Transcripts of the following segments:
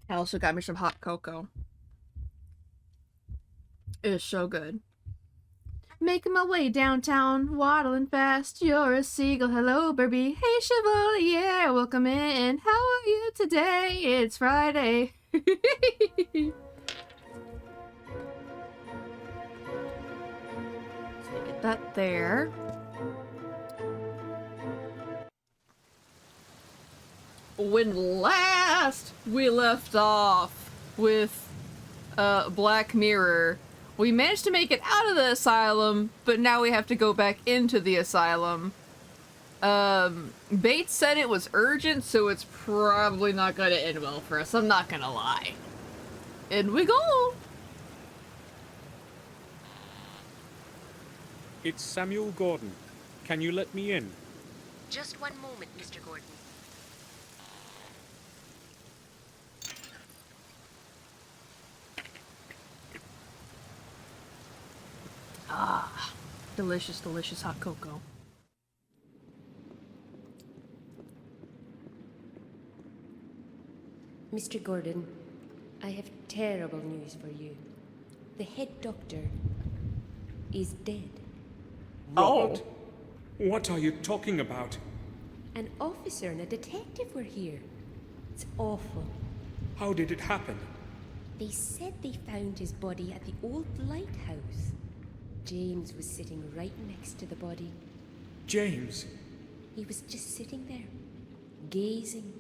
I also got me some hot cocoa. It is so good. Making my way downtown, waddling fast. You're a seagull, hello, Burby. Hey, Chevalier, welcome in. How are you today? It's Friday. Get that there. When last we left off with Black Mirror, we managed to make it out of the asylum, but now we have to go back into the asylum. Bates said it was urgent, so it's probably not gonna end well for us, I'm not gonna lie. In we go! It's Samuel Gordon. Can you let me in? Just one moment, Mr. Gordon. Ah, delicious, delicious hot cocoa. Mr. Gordon, I have terrible news for you. The head doctor is dead. Robert? What are you talking about? An officer and a detective were here. It's awful. How did it happen? They said they found his body at the old lighthouse. James was sitting right next to the body. James? He was just sitting there, gazing.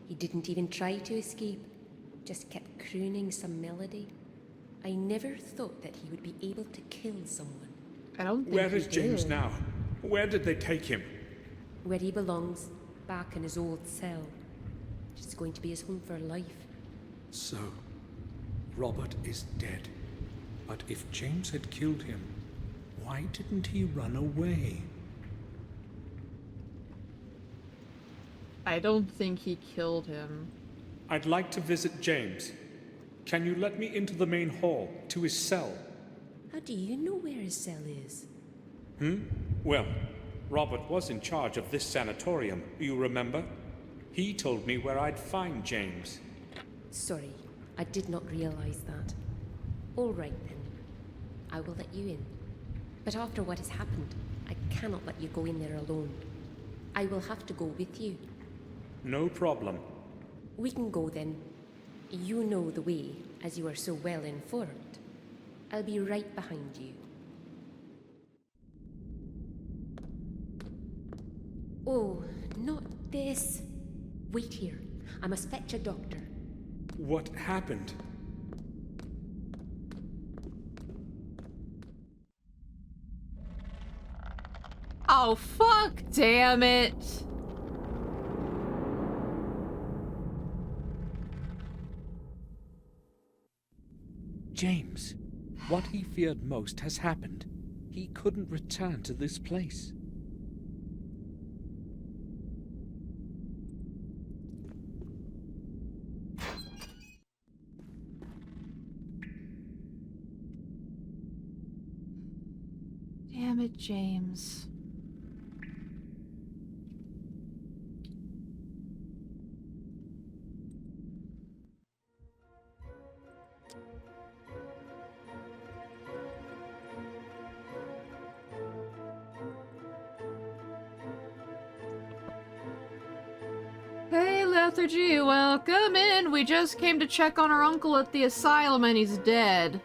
He didn't even try to escape, just kept crooning some melody. I never thought that he would be able to kill someone. I don't think Where is James now? Where did they take him? Where he belongs, back in his old cell. It's going to be his home for life. So, Robert is dead. But if James had killed him, why didn't he run away? I don't think he killed him. I'd like to visit James. Can you let me into the main hall, to his cell? How do you know where his cell is? Well, Robert was in charge of this sanatorium, you remember? He told me where I'd find James. Sorry, I did not realize that. All right then. I will let you in. But after what has happened, I cannot let you go in there alone. I will have to go with you. No problem. We can go then. You know the way, as you are so well informed. I'll be right behind you. Oh, not this. Wait here. I must fetch a doctor. What happened? Oh, fuck, damn it. James. What he feared most has happened. He couldn't return to this place. Damn it, James. Hey, Lethargy, welcome in. We just came to check on our uncle at the asylum and he's dead.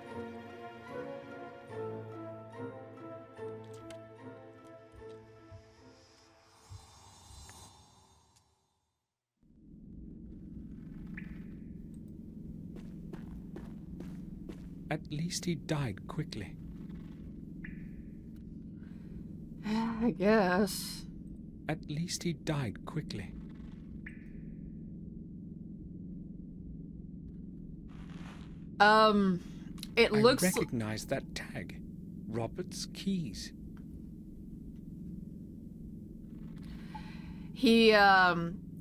At least he died quickly. I guess. At least he died quickly. It looks... I recognize that tag. Robert's keys. He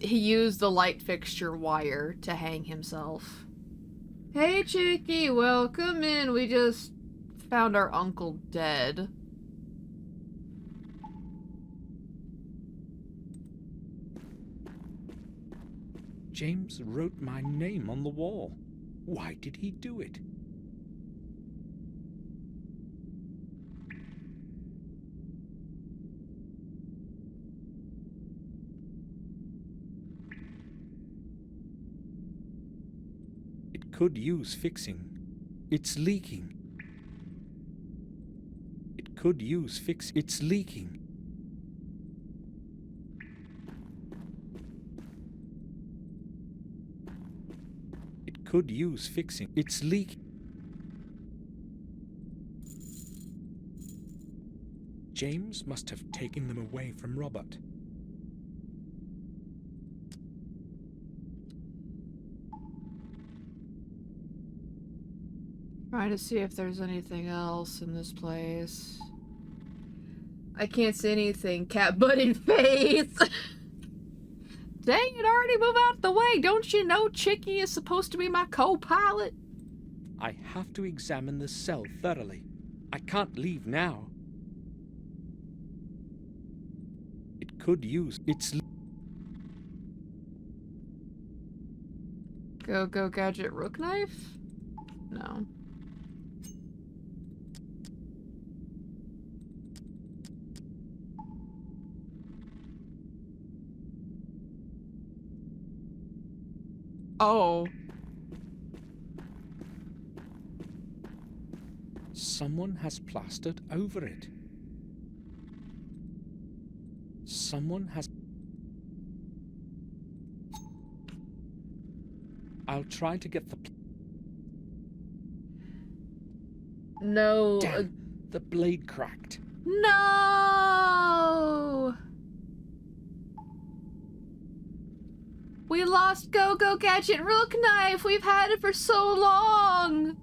used the light fixture wire to hang himself. Hey, Chicky, welcome in. We just found our uncle dead. James wrote my name on the wall. Why did he do it? It could use fixing. It's leaking. It could use fix. It's leaking. It could use fixing. It's leaking. James must have taken them away from Robert. Trying to see if there's anything else in this place. I can't see anything. Cat butt in face. Dang it, already move out the way. Don't you know Chicky is supposed to be my co-pilot? I have to examine the cell thoroughly. I can't leave now. It could use its... Go gadget rook knife? No. Oh. Someone has plastered over it. Someone has... I'll try to get the... No. Damn, the blade cracked. No! We lost Go Gadget Rook Knife! We've had it for so long!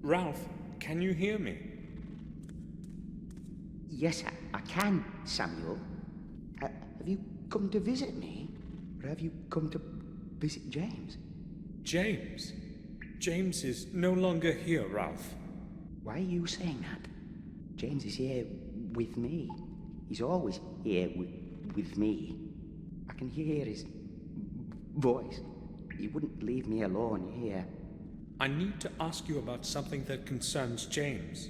Ralph, can you hear me? Yes, I can, Samuel. Have you come to visit me? Or have you come to visit James? James? James is no longer here, Ralph. Why are you saying that? James is here with me. He's always here with me. I can hear his voice. He wouldn't leave me alone here. I need to ask you about something that concerns James.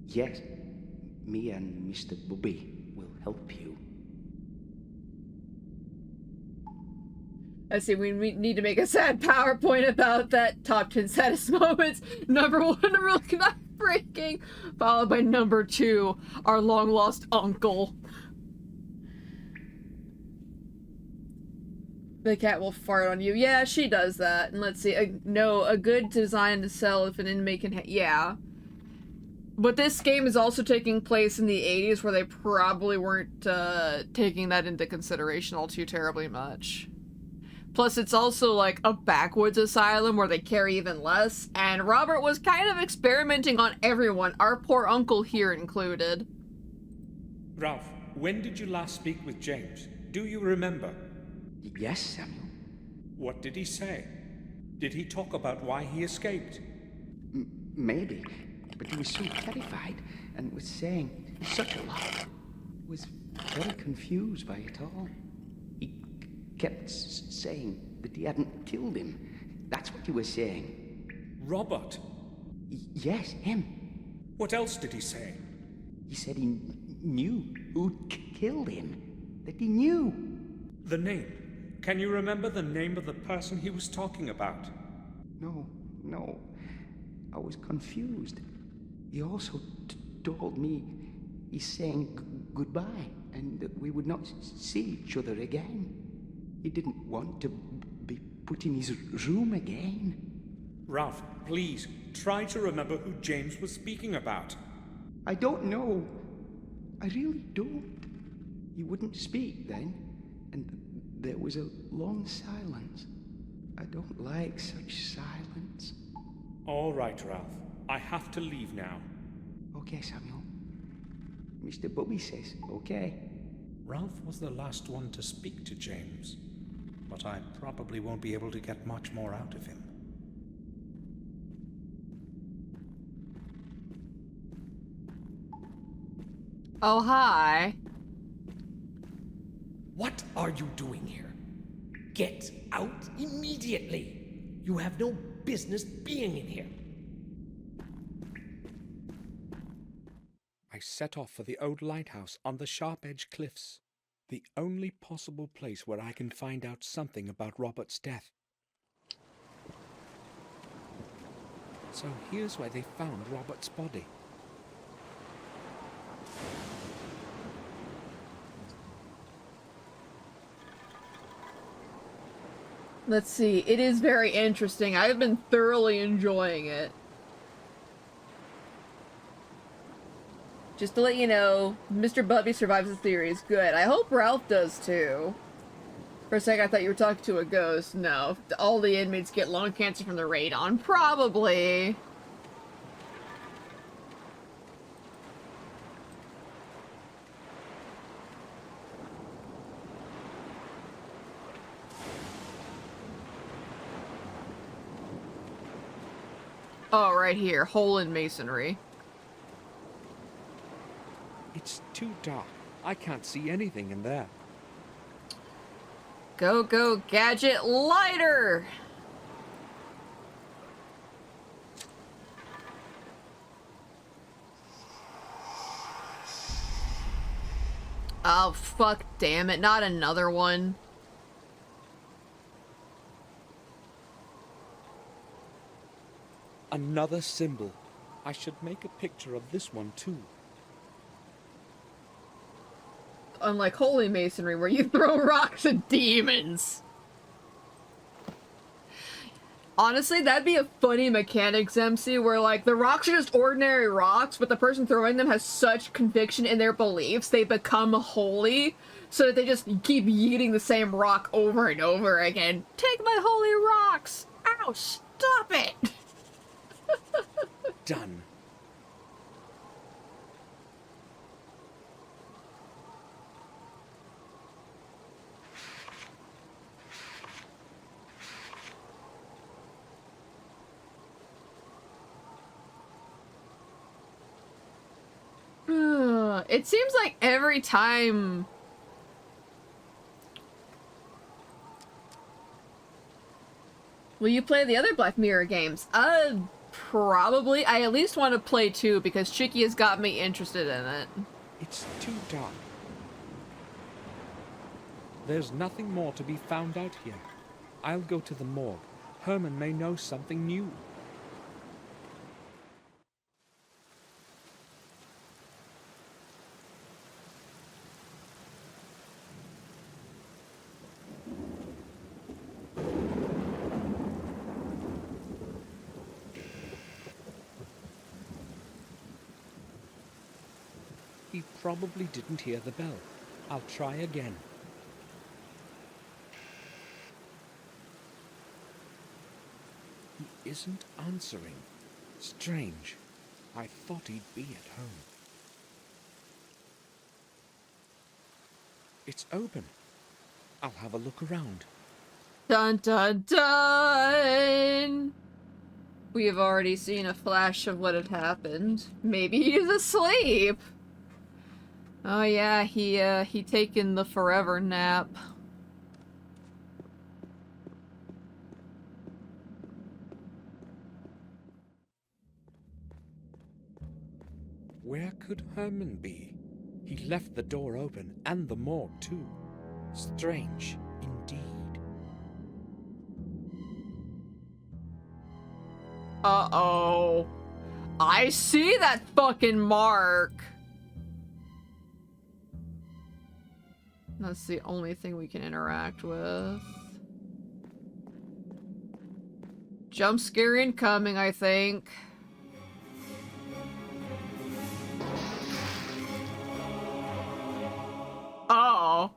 Yes, me and Mr. Bubby will help you. I see, we need to make a sad PowerPoint about that. Top 10 saddest moments. Number 1, Rook Knife breaking. Followed by number 2, our long-lost uncle. The cat will fart on you. Yeah, she does that. And let's see. A good design to sell if an inmate can... yeah. But this game is also taking place in the 80s where they probably weren't taking that into consideration all too terribly much. Plus, it's also like a backwoods asylum where they care even less, and Robert was kind of experimenting on everyone, our poor uncle here included. Ralph, when did you last speak with James? Do you remember? Yes, Samuel. What did he say? Did he talk about why he escaped? Maybe, but he was so terrified and was saying such a lot. Was very confused by it all. He kept saying that he hadn't killed him. That's what he was saying. Robert? Yes, him. What else did he say? He said he knew who killed him. That he knew. The name. Can you remember the name of the person he was talking about? No. I was confused. He also told me he's saying goodbye and that we would not see each other again. He didn't want to be put in his room again. Ralph, please, try to remember who James was speaking about. I don't know. I really don't. He wouldn't speak then, and there was a long silence. I don't like such silence. All right, Ralph. I have to leave now. Okay, Samuel. Mr. Bubby says okay. Ralph was the last one to speak to James, but I probably won't be able to get much more out of him. Oh, hi. What are you doing here? Get out immediately! You have no business being in here. I set off for the old lighthouse on the Sharp Edge Cliffs, the only possible place where I can find out something about Robert's death. So here's where they found Robert's body. Let's see. It is very interesting. I've been thoroughly enjoying it. Just to let you know, Mr. Bubby survives the theories. Good. I hope Ralph does too. For a second I thought you were talking to a ghost. No. All the inmates get lung cancer from the radon. Probably. Oh, right here. Hole in masonry. It's too dark. I can't see anything in there. Go, go, gadget lighter! Oh, fuck, damn it. Not another one. Another symbol. I should make a picture of this one too. Unlike holy masonry, where you throw rocks at demons. Honestly, that'd be a funny mechanics, MC, where, like, the rocks are just ordinary rocks, but the person throwing them has such conviction in their beliefs, they become holy, so that they just keep yeeting the same rock over and over again. Take my holy rocks! Ow, stop it! Done. It seems like every time... Will you play the other Black Mirror games? Probably. I at least want to play 2 because Chicky has got me interested in it. It's too dark. There's nothing more to be found out here. I'll go to the morgue. Herman may know something new. He probably didn't hear the bell. I'll try again. He isn't answering. Strange. I thought he'd be at home. It's open. I'll have a look around. Dun dun dun! We have already seen a flash of what had happened. Maybe he's asleep! Oh yeah, he taken the forever nap. Where could Herman be? He left the door open, and the morgue too. Strange, indeed. Uh-oh. I see that fucking mark! That's the only thing we can interact with. Jump scare incoming, I think. Oh.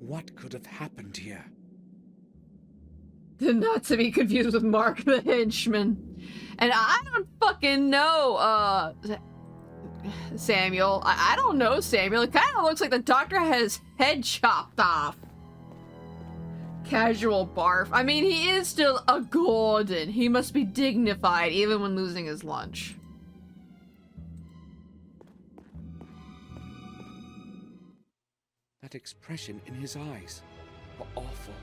What could have happened here? Not to be confused with Mark the Henchman. And I don't fucking know, Samuel. I don't know, Samuel. It kind of looks like the doctor had his head chopped off. Casual barf. I mean, he is still a Gordon. He must be dignified even when losing his lunch. That expression in his eyes were awful.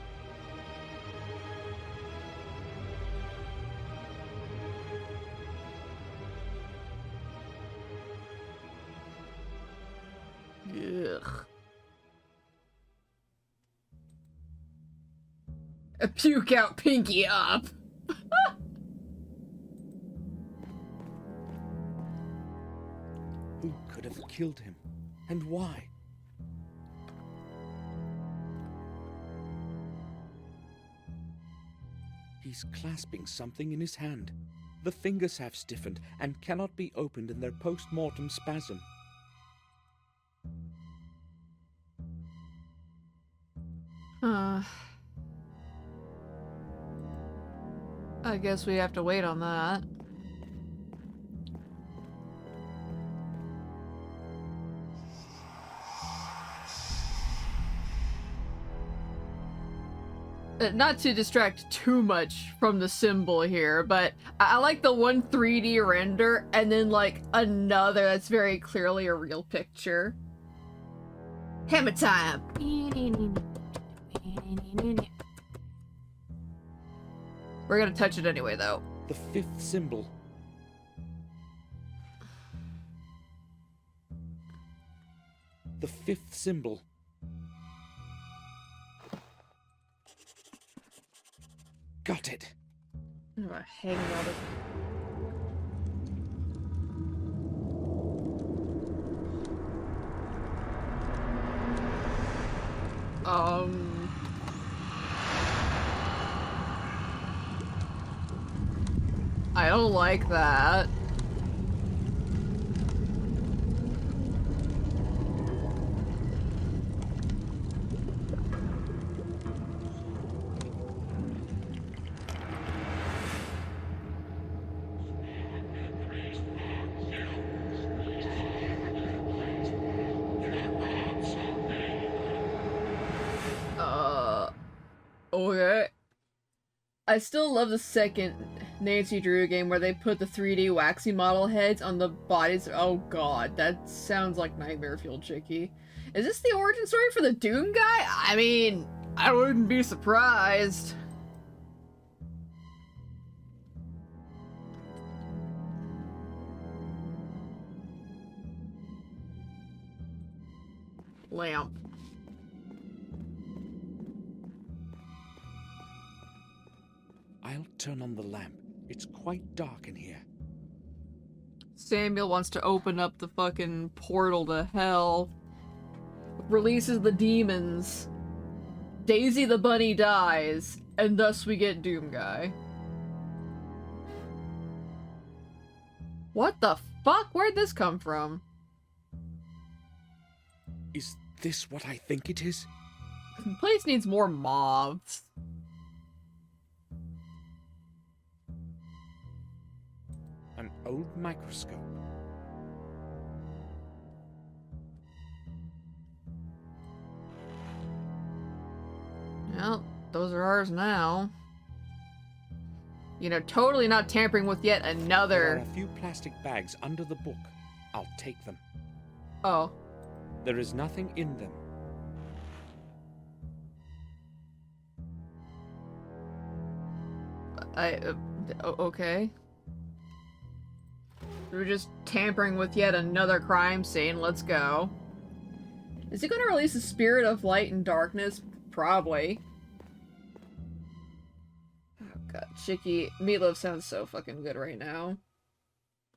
Ugh. A puke out, pinky up. Who could have killed him? And why? He's clasping something in his hand. The fingers have stiffened and cannot be opened in their post-mortem spasm. I guess we have to wait on that. Not to distract too much from the symbol here, but I like the one 3D render and then like another that's very clearly a real picture. Hammer time! We're gonna touch it anyway, though. The fifth symbol. The fifth symbol. Got it. Hanging out of... I don't like that. Okay. I still love the second Nancy Drew game where they put the 3D waxy model heads on the bodies. Oh god, that sounds like nightmare fuel chicky. Is this the origin story for the Doom guy? I mean, I wouldn't be surprised. Lamp. I'll turn on the lamp. It's quite dark in here. Samuel wants to open up the fucking portal to hell. Releases the demons. Daisy the bunny dies, and thus we get Doom Guy. What the fuck? Where'd this come from? Is this what I think it is? The place needs more moths. An old microscope. Well, those are ours now. You know, totally not tampering with yet There are another... a few plastic bags under the book. I'll take them. Oh. There is nothing in them. Okay. We're just tampering with yet another crime scene. Let's go. Is he gonna release the spirit of light and darkness? Probably. Oh god, Chicky. Meatloaf sounds so fucking good right now.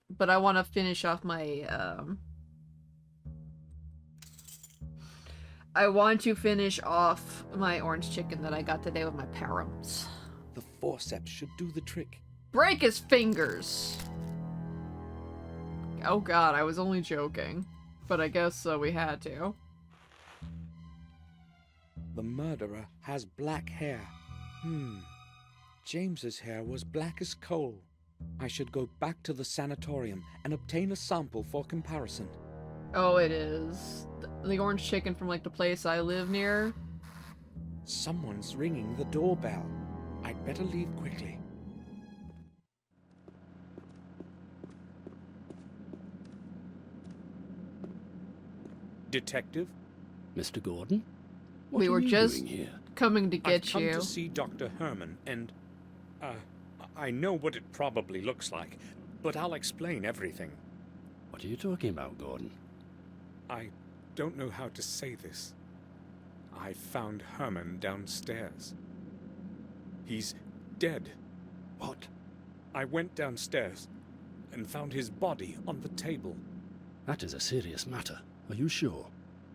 But I want to finish off my, I want to finish off my orange chicken that I got today with my parents. The forceps should do the trick. Break his fingers! Oh god, I was only joking. But I guess we had to. The murderer has black hair. James's hair was black as coal. I should go back to the sanatorium and obtain a sample for comparison. Oh, it is. The orange chicken from, like, the place I live near. Someone's ringing the doorbell. I'd better leave quickly. Detective? Mr. Gordon? What We are were you just doing here? coming to I've get come you. to see Dr. Herman, and, I know what it probably looks like, but I'll explain everything. What are you talking about, Gordon? I don't know how to say this. I found Herman downstairs. He's dead. What? I went downstairs and found his body on the table. That is a serious matter. Are you sure?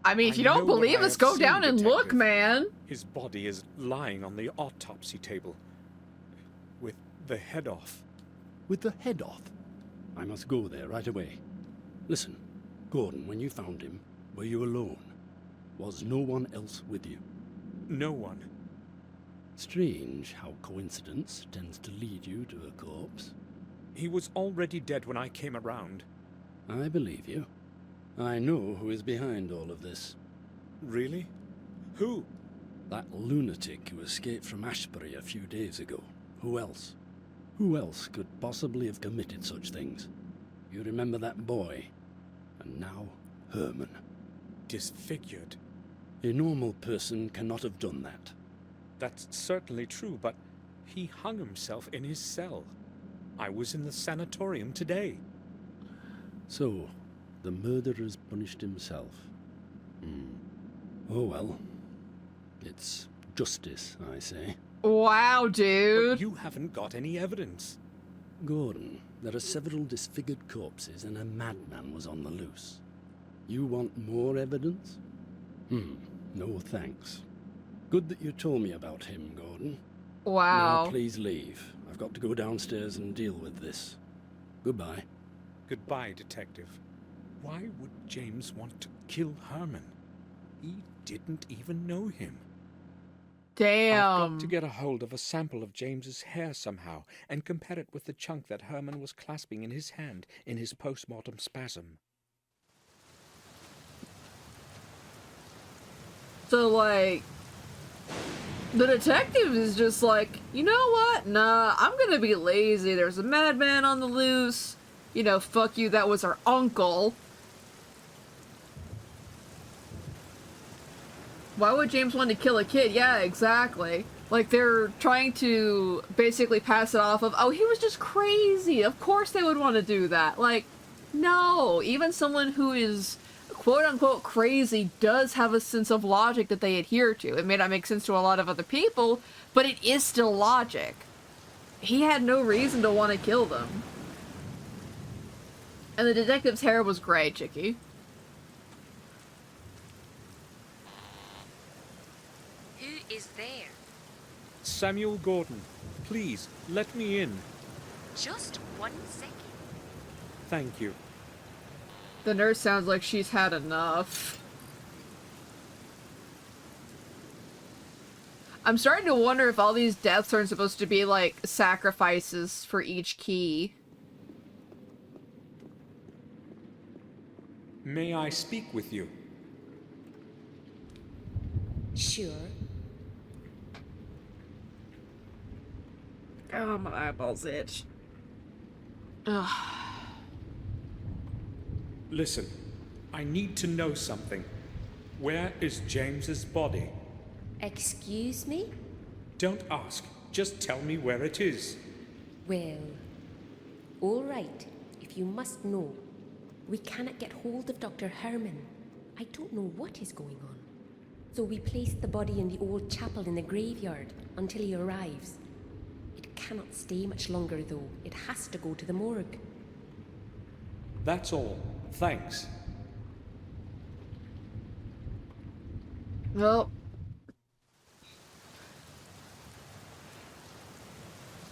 I mean, if you I know don't what believe I us, have go seen, down and look, Detective. man. His body is lying on the autopsy table, with the head off. With the head off? I must go there right away. Listen, Gordon, when you found him, were you alone? Was no one else with you? No one. Strange how coincidence tends to lead you to a corpse. He was already dead when I came around. I believe you. I know who is behind all of this. Really? Who? That lunatic who escaped from Ashbury a few days ago. Who else? Who else could possibly have committed such things? You remember that boy? And now, Herman. Disfigured. A normal person cannot have done that. That's certainly true, but he hung himself in his cell. I was in the sanatorium today. So, the murderer's punished himself. Oh well. It's justice, I say. Wow, But dude. you haven't got any evidence. Gordon, there are several disfigured corpses and a madman was on the loose. You want more evidence? No thanks. Good that you told me about him, Gordon. Wow. Now please leave. I've got to go downstairs and deal with this. Goodbye. Goodbye, Detective. Why would James want to kill Herman? He didn't even know him. I've Damn. got to get a hold of a sample of James's hair somehow and compare it with the chunk that Herman was clasping in his hand in his post-mortem spasm. So, like, the detective is just like, you know what? Nah, I'm gonna be lazy. There's a madman on the loose. You know, fuck you, that was our uncle. Why would James want to kill a kid? Yeah, exactly. Like, they're trying to basically pass it off of, oh, he was just crazy. Of course they would want to do that. Like, no. Even someone who is quote-unquote crazy does have a sense of logic that they adhere to. It may not make sense to a lot of other people, but it is still logic. He had no reason to want to kill them. And the detective's hair was gray, Chicky. Who is there? Samuel Gordon, please, let me in. Just 1 second. Thank you. The nurse sounds like she's had enough. I'm starting to wonder if all these deaths are supposed to be like sacrifices for each key. May I speak with you? Sure. Oh, my eyeballs itch. Ugh. Listen, I need to know something. Where is James's body? Excuse me? Don't ask. Just tell me where it is. Well, all right, if you must know. We cannot get hold of Dr. Herman. I don't know what is going on. So we placed the body in the old chapel in the graveyard until he arrives. It cannot stay much longer, though. It has to go to the morgue. That's all. Thanks. Well.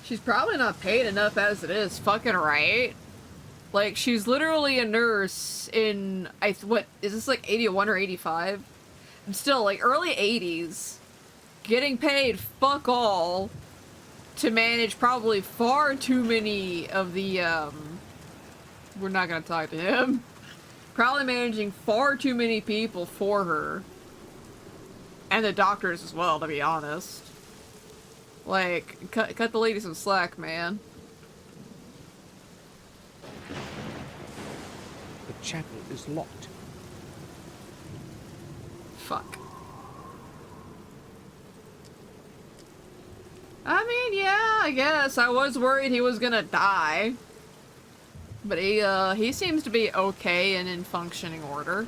She's probably not paid enough as it is, fucking right? Like, she's literally a nurse in, what, is this like 81 or 85? I'm still, like, early 80s. Getting paid fuck all to manage probably far too many of the, we're not gonna talk to him. Probably managing far too many people for her. And the doctors as well, to be honest. Like, cut the lady some slack, man. The chapel is locked. Fuck. I mean, yeah, I guess. I was worried he was gonna die. But he seems to be okay and in functioning order.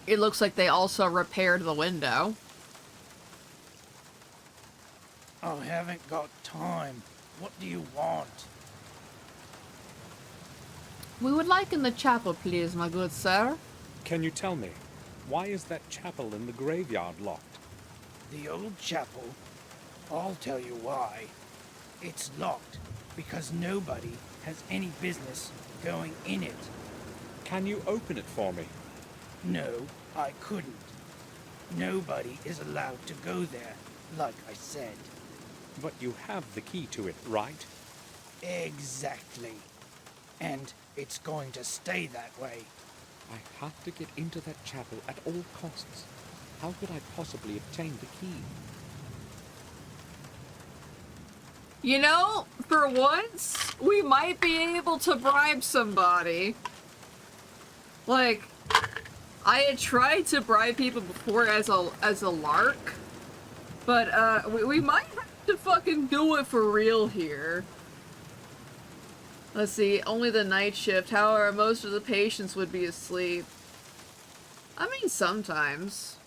It looks like they also repaired the window. I haven't got time. What do you want? We would like in the chapel, please, my good sir. Can you tell me, why is that chapel in the graveyard locked? The old chapel? I'll tell you why. It's locked because nobody has any business going in it. Can you open it for me? No, I couldn't. Nobody is allowed to go there, like I said. But you have the key to it, right? Exactly. And it's going to stay that way. I have to get into that chapel at all costs. How could I possibly obtain the key? You know, for once, we might be able to bribe somebody. Like, I had tried to bribe people before as a lark, but we might have to fucking do it for real here. Let's see, only the night shift. However, most of the patients would be asleep. I mean, sometimes.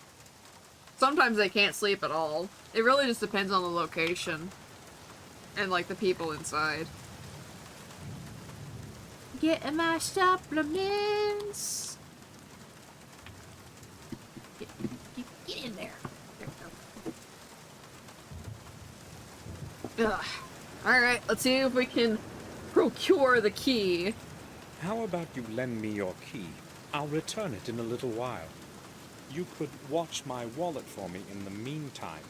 Sometimes they can't sleep at all. It really just depends on the location. And, like, the people inside. Getting my supplements. Get in there. There we go. Ugh. Alright, let's see if we can procure the key. How about you lend me your key? I'll return it in a little while. You could watch my wallet for me in the meantime.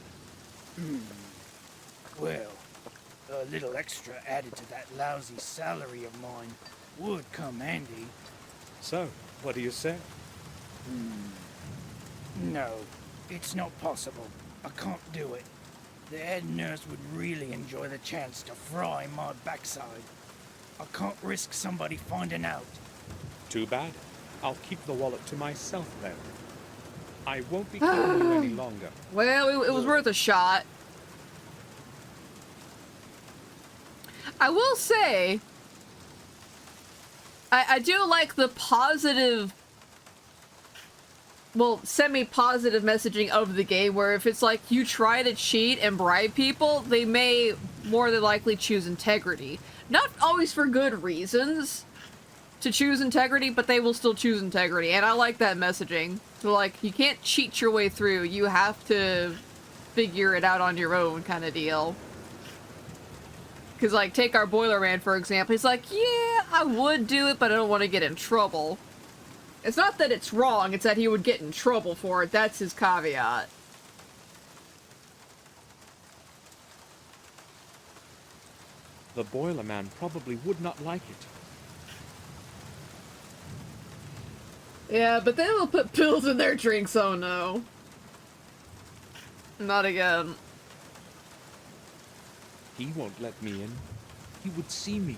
Well, a little extra added to that lousy salary of mine would come handy. So, what do you say? No, it's not possible. I can't do it. The head nurse would really enjoy the chance to fry my backside. I can't risk somebody finding out. Too bad. I'll keep the wallet to myself then. I won't be keeping you any longer. Well, it was worth a shot. I will say, I do like the positive, well, semi-positive messaging of the game, where if it's like you try to cheat and bribe people, they may more than likely choose integrity. Not always for good reasons to choose integrity, but they will still choose integrity, and I like that messaging. So, like, you can't cheat your way through, you have to figure it out on your own kind of deal. Because, like, take our boiler man, for example. He's like, yeah, I would do it, but I don't want to get in trouble. It's not that it's wrong, it's that he would get in trouble for it. That's his caveat. The boiler man probably would not like it. Yeah, but they will put pills in their drinks, oh no. Not again. He won't let me in. He would see me.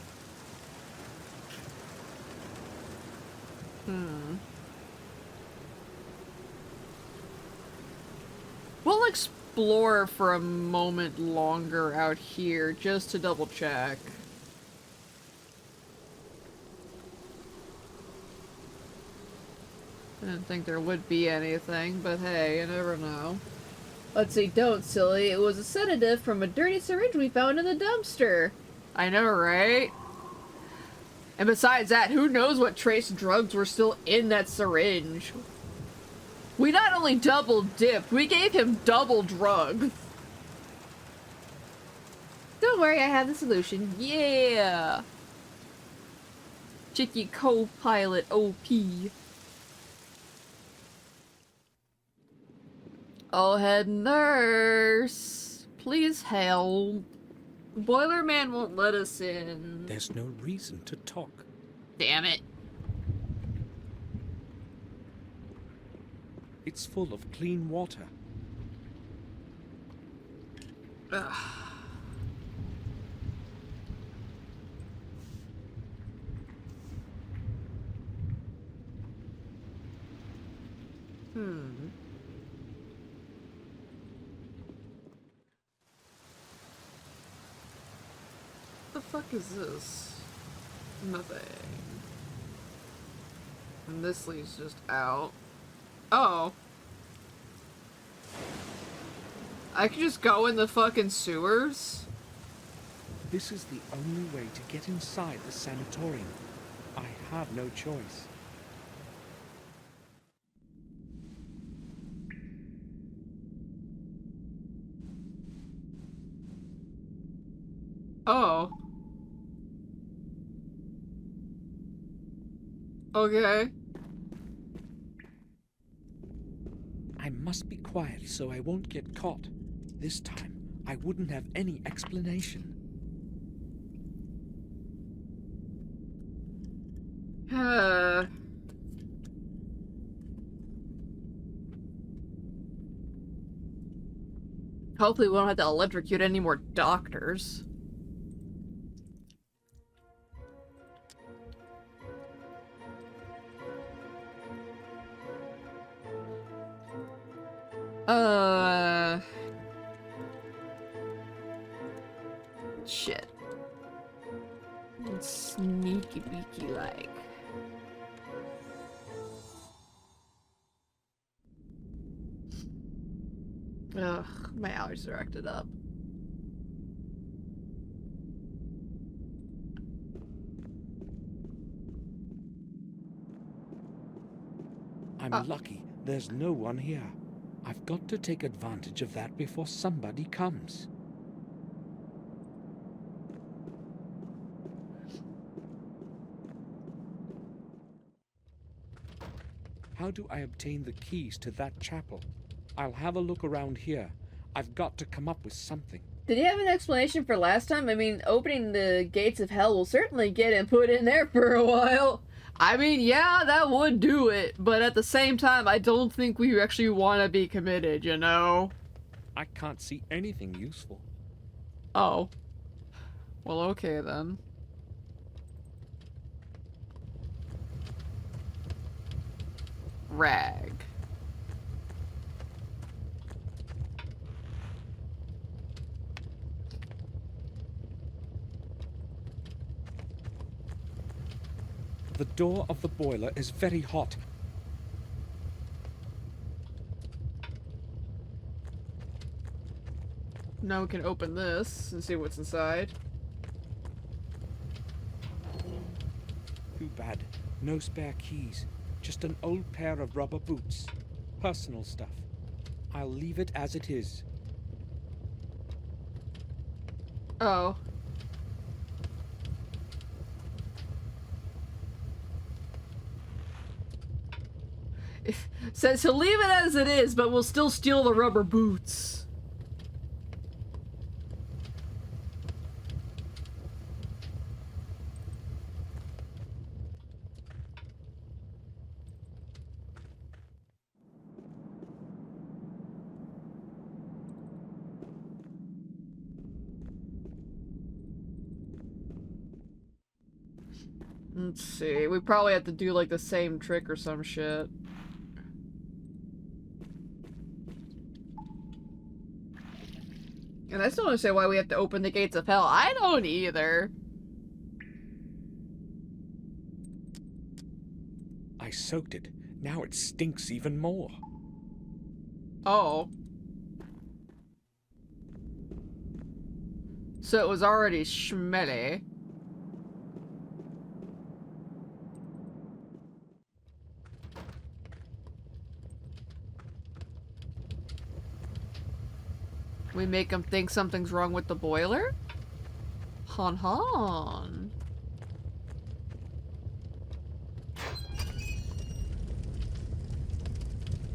We'll explore for a moment longer out here, just to double check. I didn't think there would be anything, but hey, you never know. Let's see, don't, silly. It was a sedative from a dirty syringe we found in the dumpster. I know, right? And besides that, who knows what trace drugs were still in that syringe? We not only double dipped, we gave him double drugs. Don't worry, I have the solution. Yeah! Chicky co-pilot OP. Oh, head nurse. Please help. Boiler Man won't let us in. There's no reason to talk. Damn it. It's full of clean water. Ugh. The fuck is this? Nothing. And this leads just out. Oh. I could just go in the fucking sewers? This is the only way to get inside the sanatorium. I have no choice. Oh. Okay. I must be quiet so I won't get caught. This time, I wouldn't have any explanation. Hopefully we won't have to electrocute any more doctors. Shit. It's sneaky beaky like. Ugh, my allergies are acted up. I'm lucky there's no one here. I've got to take advantage of that before somebody comes. How do I obtain the keys to that chapel? I'll have a look around here. I've got to come up with something. Did you have an explanation for last time? I mean, opening the gates of hell will certainly get him put in there for a while. I mean, yeah, that would do it, but at the same time, I don't think we actually want to be committed, you know? I can't see anything useful. Oh. Well, okay then. Rag. The door of the boiler is very hot. Now we can open this and see what's inside. Too bad. No spare keys. Just an old pair of rubber boots. Personal stuff. I'll leave it as it is. Oh. Says he'll leave it as it is, but we'll still steal the rubber boots. Let's see, we probably have to do like the same trick or some shit. And I still don't understand why we have to open the gates of hell. I don't either. I soaked it. Now it stinks even more. Oh. So it was already schmelly. We make him think something's wrong with the boiler? Hon hon.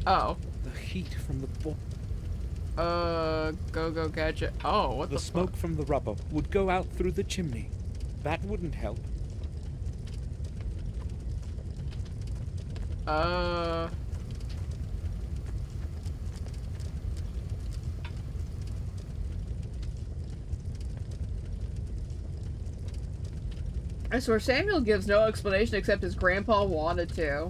Oh. The heat from the Go gadget. Oh, what the smoke from the rubber would go out through the chimney. That wouldn't help. I swear Samuel gives no explanation except his grandpa wanted to.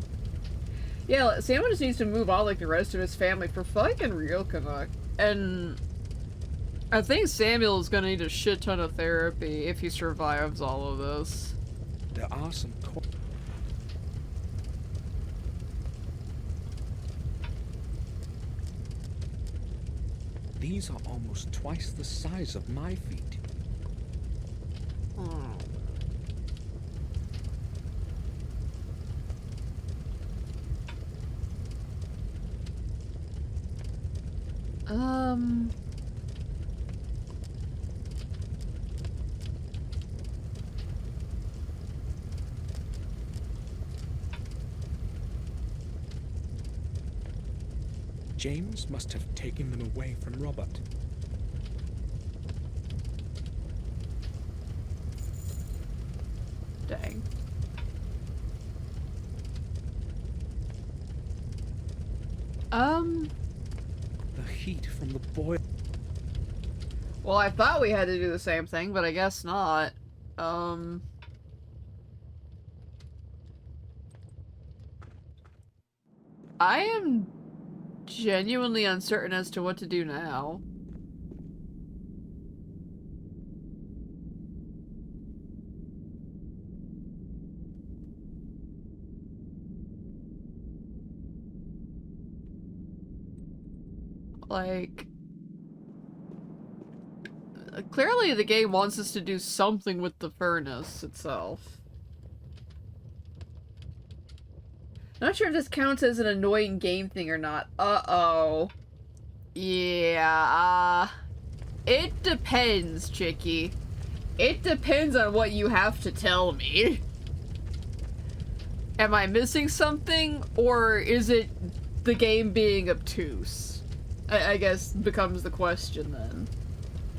Yeah, Samuel just needs to move on like the rest of his family for fucking real, Canuck. And I think Samuel's gonna need a shit ton of therapy if he survives all of this. There are some These are almost twice the size of my feet. James must have taken them away from Robert. Dang. The heat from the boiler. Well, I thought we had to do the same thing, but I guess not. I am genuinely uncertain as to what to do now. Like, clearly the game wants us to do something with the furnace itself. Not sure if this counts as an annoying game thing or not. Uh-oh. Yeah, it depends, Chicky. It depends on what you have to tell me. Am I missing something, or is it the game being obtuse? I guess becomes the question then.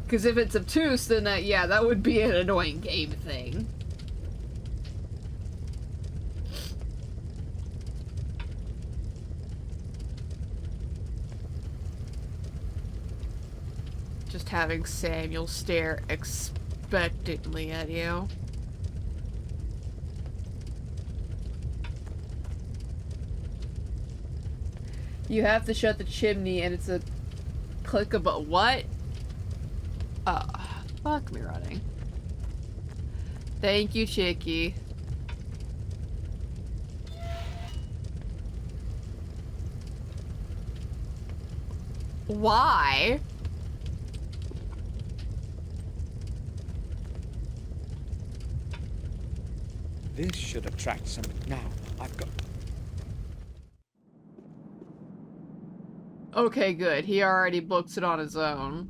Because if it's obtuse, then yeah, that would be an annoying game thing. Just having Samuel stare expectantly at you. You have to shut the chimney and it's a click of a what? Fuck me running. Thank you, Chicky. Why? This should attract some. Now, I've got. Okay, good. He already books it on his own.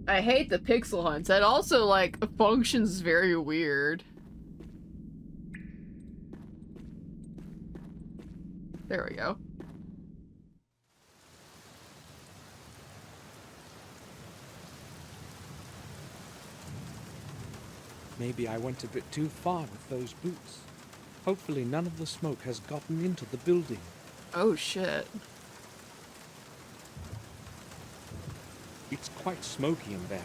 I hate the pixel hunts. That also, like, functions very weird. There we go. Maybe I went a bit too far with those boots. Hopefully none of the smoke has gotten into the building. Oh shit. It's quite smoky in there.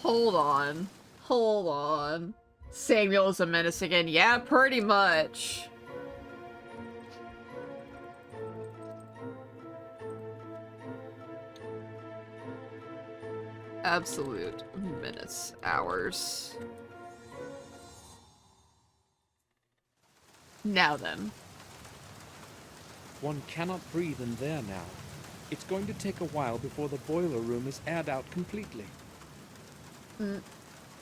Hold on. Hold on. Samuel is a menace again. Yeah, pretty much. Absolute minutes, hours. Now then. One cannot breathe in there now. It's going to take a while before the boiler room is aired out completely.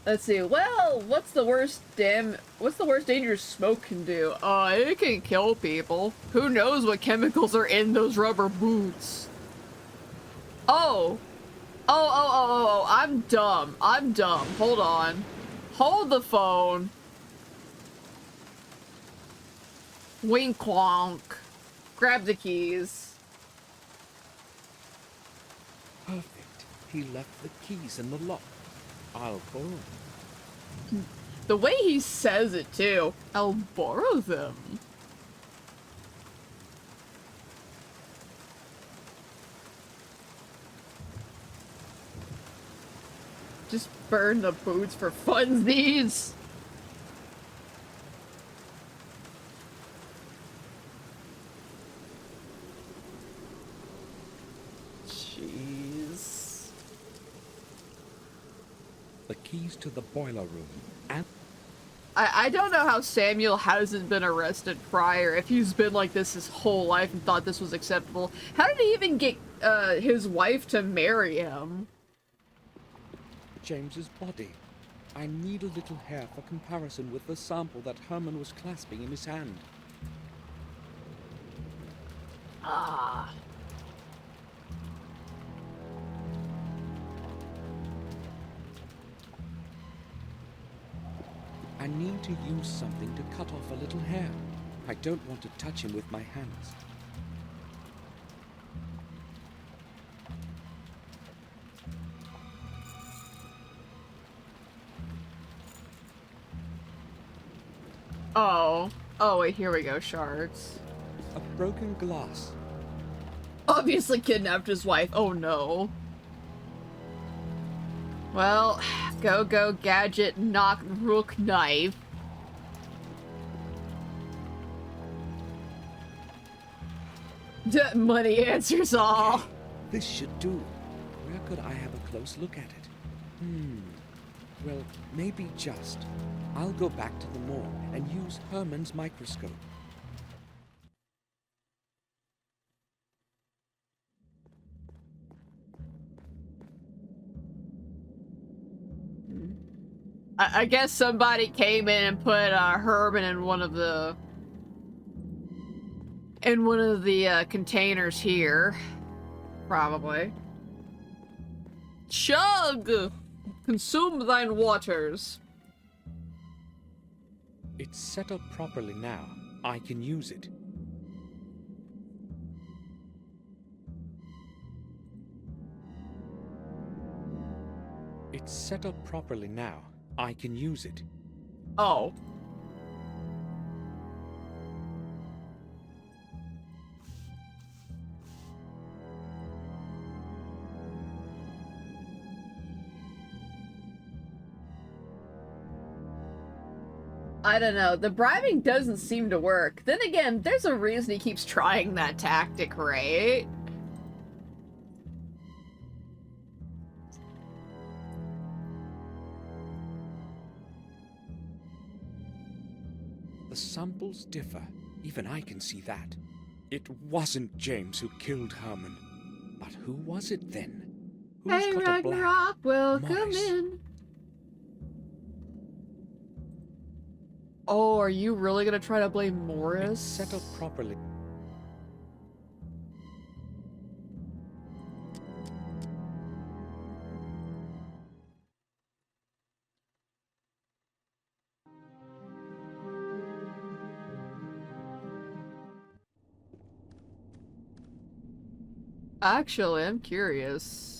Let's see. Well, what's the worst dangerous smoke can do? It can kill people. Who knows what chemicals are in those rubber boots? Oh! Oh, I'm dumb. I'm dumb. Hold on. Hold the phone. Wink wonk. Grab the keys. Perfect. He left the keys in the lock. I'll borrow them. The way he says it, too. I'll borrow them. Just burn the boots for funsies. Jeez. The keys to the boiler room and I don't know how Samuel hasn't been arrested prior if he's been like this his whole life and thought this was acceptable. How did he even get his wife to marry him? James's body. I need a little hair for comparison with the sample that Herman was clasping in his hand. Ah. I need to use something to cut off a little hair. I don't want to touch him with my hands. Oh. Oh, wait, here we go, shards. A broken glass. Obviously kidnapped his wife. Oh no. Well, go, gadget, knock, rook, knife. Money answers all. This should do. Where could I have a close look at it? Well, maybe just. I'll go back to the morgue and use Herman's microscope. I guess somebody came in and put Herman in one of the containers here, probably. Chug! Consume thine waters. It's set up properly now. I can use it. It's set up properly now. I can use it. Oh. I don't know. The bribing doesn't seem to work. Then again, there's a reason he keeps trying that tactic, right? The samples differ. Even I can see that. It wasn't James who killed Herman. But who was it then? Who's Hey, got a black Ragnarok, welcome Morris? in. Oh, are you really gonna try to blame Morris? It's set up properly. Actually, I'm curious.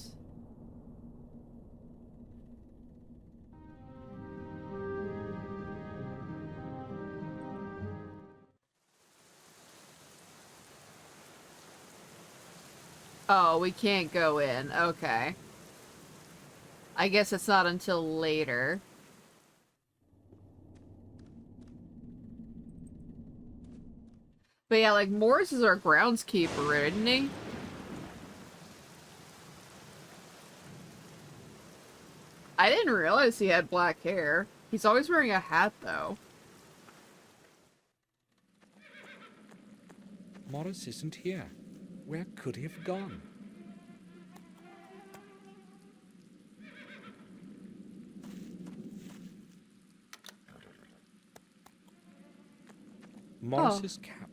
Oh, we can't go in. Okay. I guess it's not until later. But yeah, like, Morris is our groundskeeper, isn't he? I didn't realize he had black hair. He's always wearing a hat, though. Morris isn't here. Where could he have gone? Morris's cap.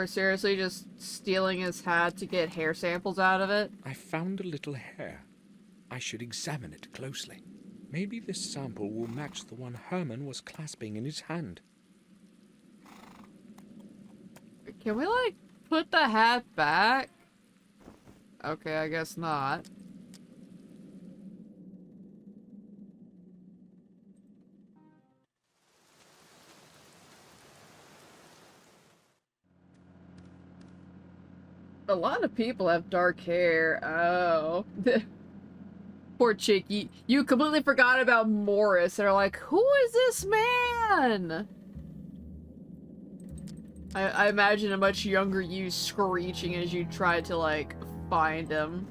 We're seriously just stealing his hat to get hair samples out of it? I found a little hair. I should examine it closely. Maybe this sample will match the one Herman was clasping in his hand. Can we, like, put the hat back? Okay, I guess not. A lot of people have dark hair. Oh. Poor chick. You completely forgot about Morris. They're like, who is this man? I imagine a much younger you screeching as you try to, like, find him.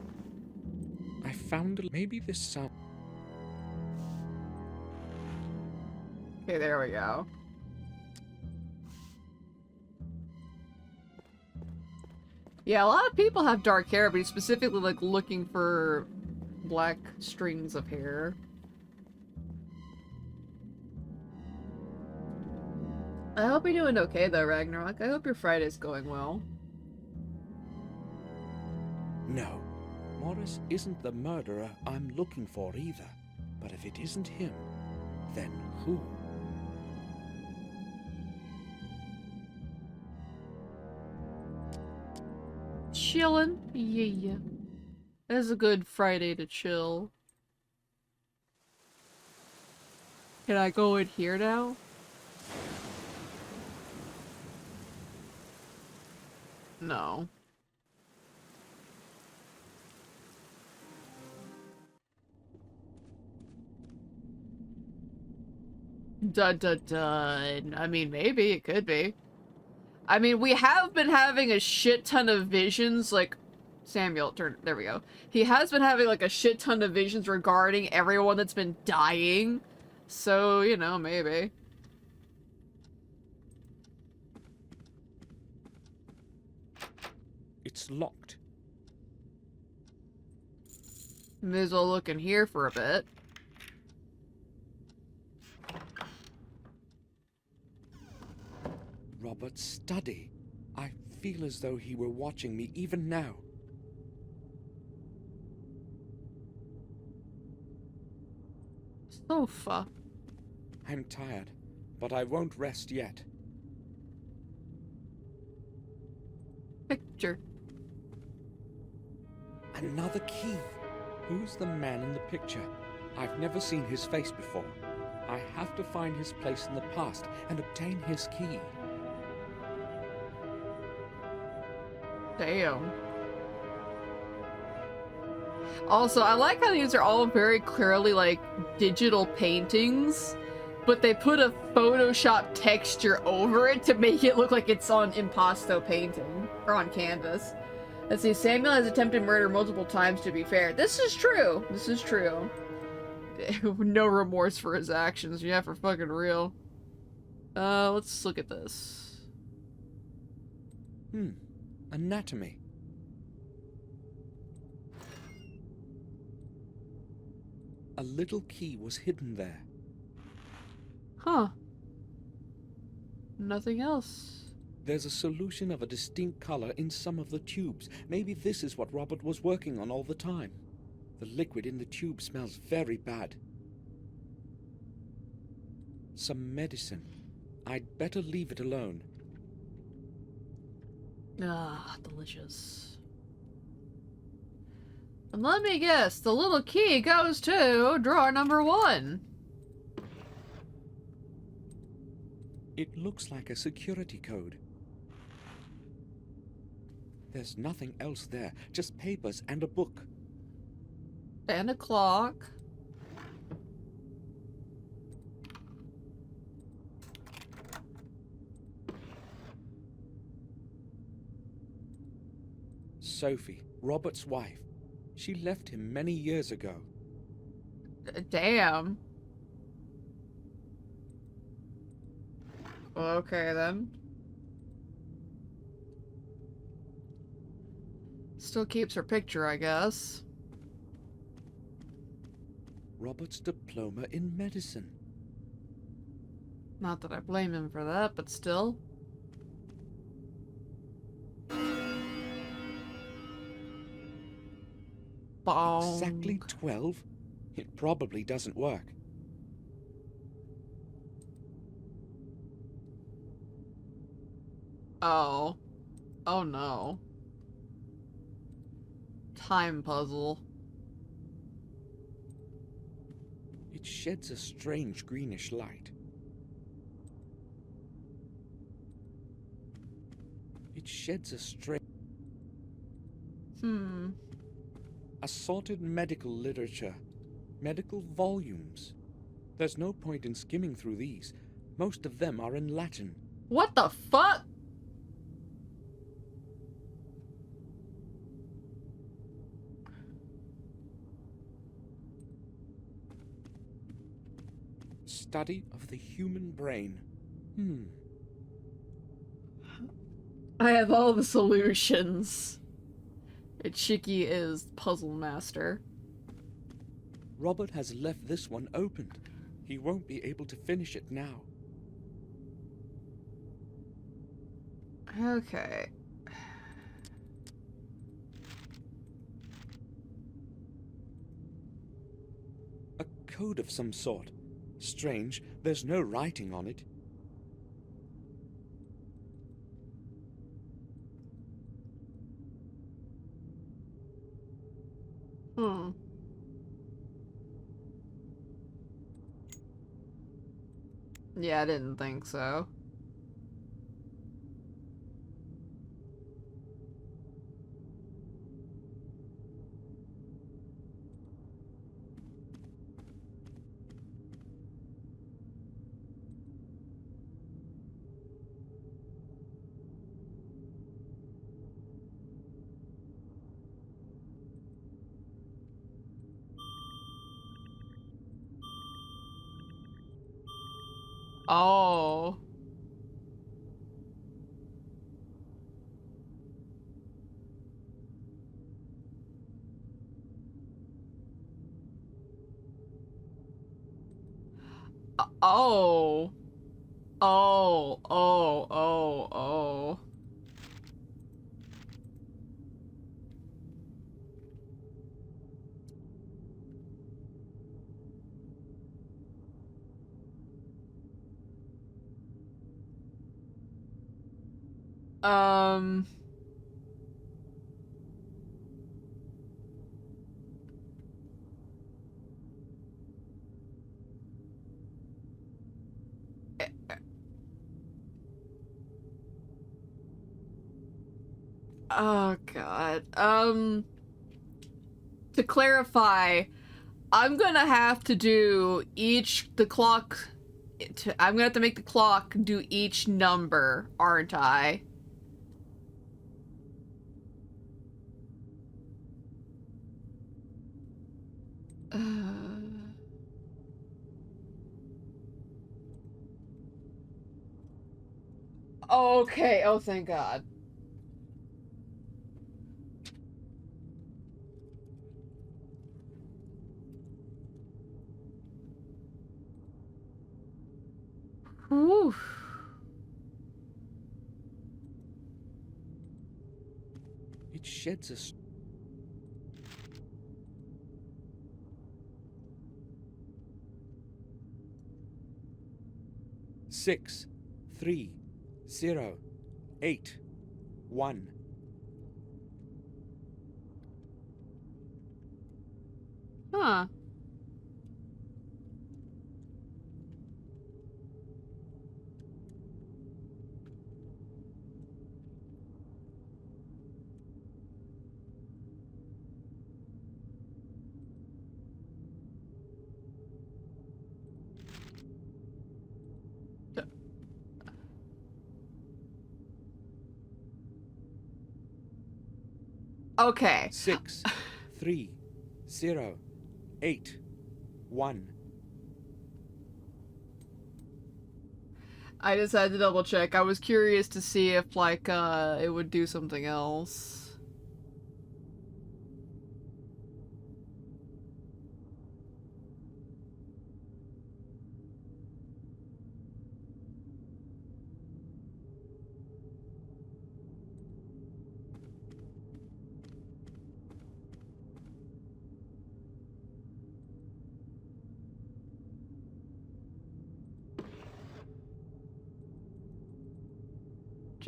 I found maybe this sound. Okay, there we go. Yeah, a lot of people have dark hair, but he's specifically, like, looking for black strings of hair. I hope you're doing okay, though, Ragnarok. I hope your Friday's going well. No, Morris isn't the murderer I'm looking for either. But if it isn't him, then who? Chillin'? Yeah. That's a good Friday to chill. Can I go in here now? No. Dun dun dun. I mean, maybe. It could be. I mean, we have been having a shit ton of visions, like... Samuel, there we go. He has been having, like, a shit ton of visions regarding everyone that's been dying. So, you know, maybe. It's locked. May as well look in here for a bit. Robert's study. I feel as though he were watching me even now. Sofa. I'm tired, but I won't rest yet. Picture. Another key. Who's the man in the picture? I've never seen his face before. I have to find his place in the past and obtain his key. Damn. Also, I like how these are all very clearly, like, digital paintings, but they put a Photoshop texture over it to make it look like it's on impasto painting, or on canvas. Let's see, Samuel has attempted murder multiple times, to be fair. This is true. This is true. No remorse for his actions. Yeah, for fucking real. Let's look at this. Anatomy. A little key was hidden there. Huh. Nothing else. There's a solution of a distinct color in some of the tubes. Maybe this is what Robert was working on all the time. The liquid in the tube smells very bad. Some medicine. I'd better leave it alone. Ah, delicious. And let me guess, the little key goes to drawer number 1. It looks like a security code. There's nothing else there, just papers and a book. And a clock. Sophie, Robert's wife. She left him many years ago. Damn. Okay, then. Still keeps her picture, I guess. Robert's diploma in medicine. Not that I blame him for that, but still. Exactly 12? It probably doesn't work. Oh. Oh no. Time puzzle. It sheds a strange greenish light. It sheds a strange... Assorted medical literature. Medical volumes. There's no point in skimming through these. Most of them are in Latin. What the fuck? Study of the human brain. I have all the solutions. Ichiki is puzzle master. Robert has left this one opened. He won't be able to finish it now. Okay. A code of some sort. Strange, there's no writing on it. Yeah, I didn't think so. Oh. Oh. Oh. Oh. Oh. Oh. Um. Oh god. To clarify, I'm gonna have to do I'm gonna have to make the clock do each number, aren't I? Okay, oh thank god. Whew. It sheds a... 6, 3, 0, 8, 1. Huh. Okay. 6, 3, 0, 8, 1. I just had to double check. I was curious to see if, like, it would do something else.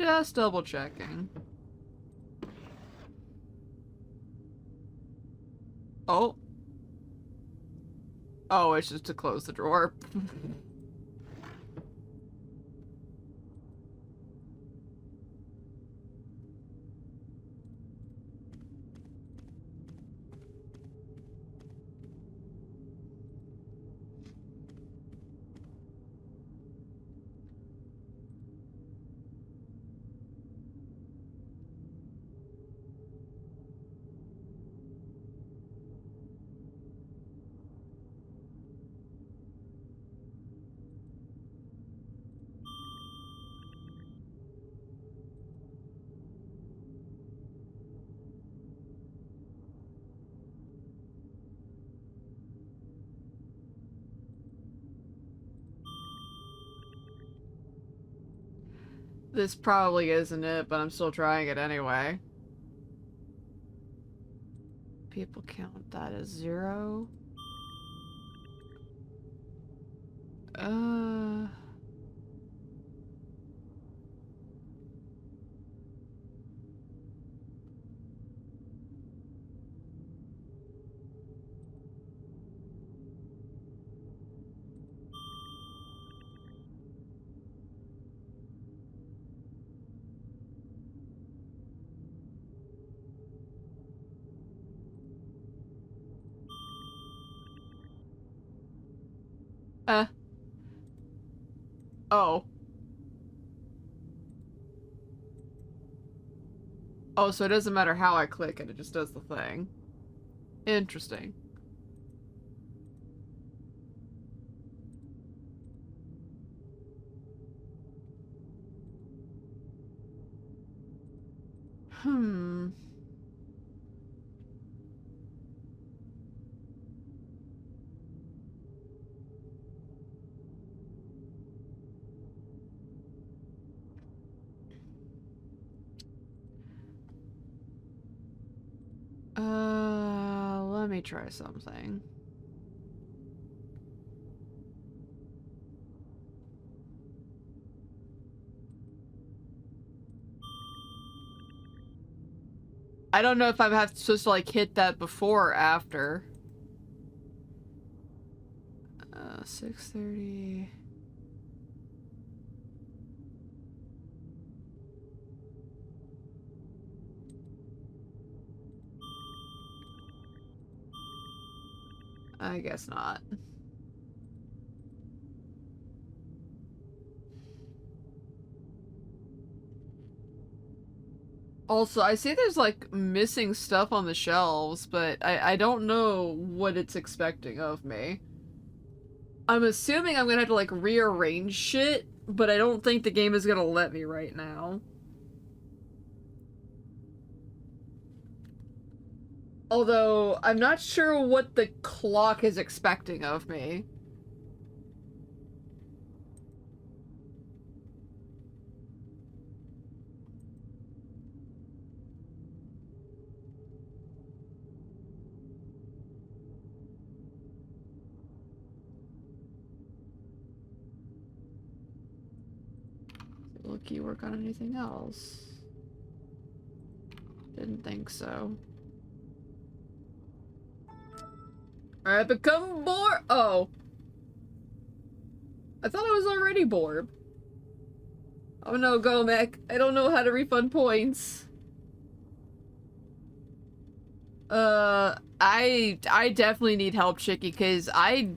Just double checking. Oh. Oh, it's just to close the drawer. This probably isn't it, but I'm still trying it anyway. People count that as 0. Uh... Uh. Oh. Oh, so it doesn't matter how I click it, it just does the thing. Interesting. Hmm. Let me try something. I don't know if I'm supposed to like hit that before or after. 6:30. I guess not. Also, I see there's like missing stuff on the shelves, but I don't know what it's expecting of me. I'm assuming I'm gonna have to like rearrange shit, but I don't think the game is gonna let me right now. Although, I'm not sure what the clock is expecting of me. Will key work on anything else? Didn't think so. Alright, become Borb. Oh. I thought I was already Borb. Oh no, go mech. I don't know how to refund points. I definitely need help, Chicky, because I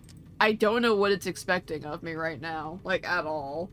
don't know what it's expecting of me right now. Like, at all.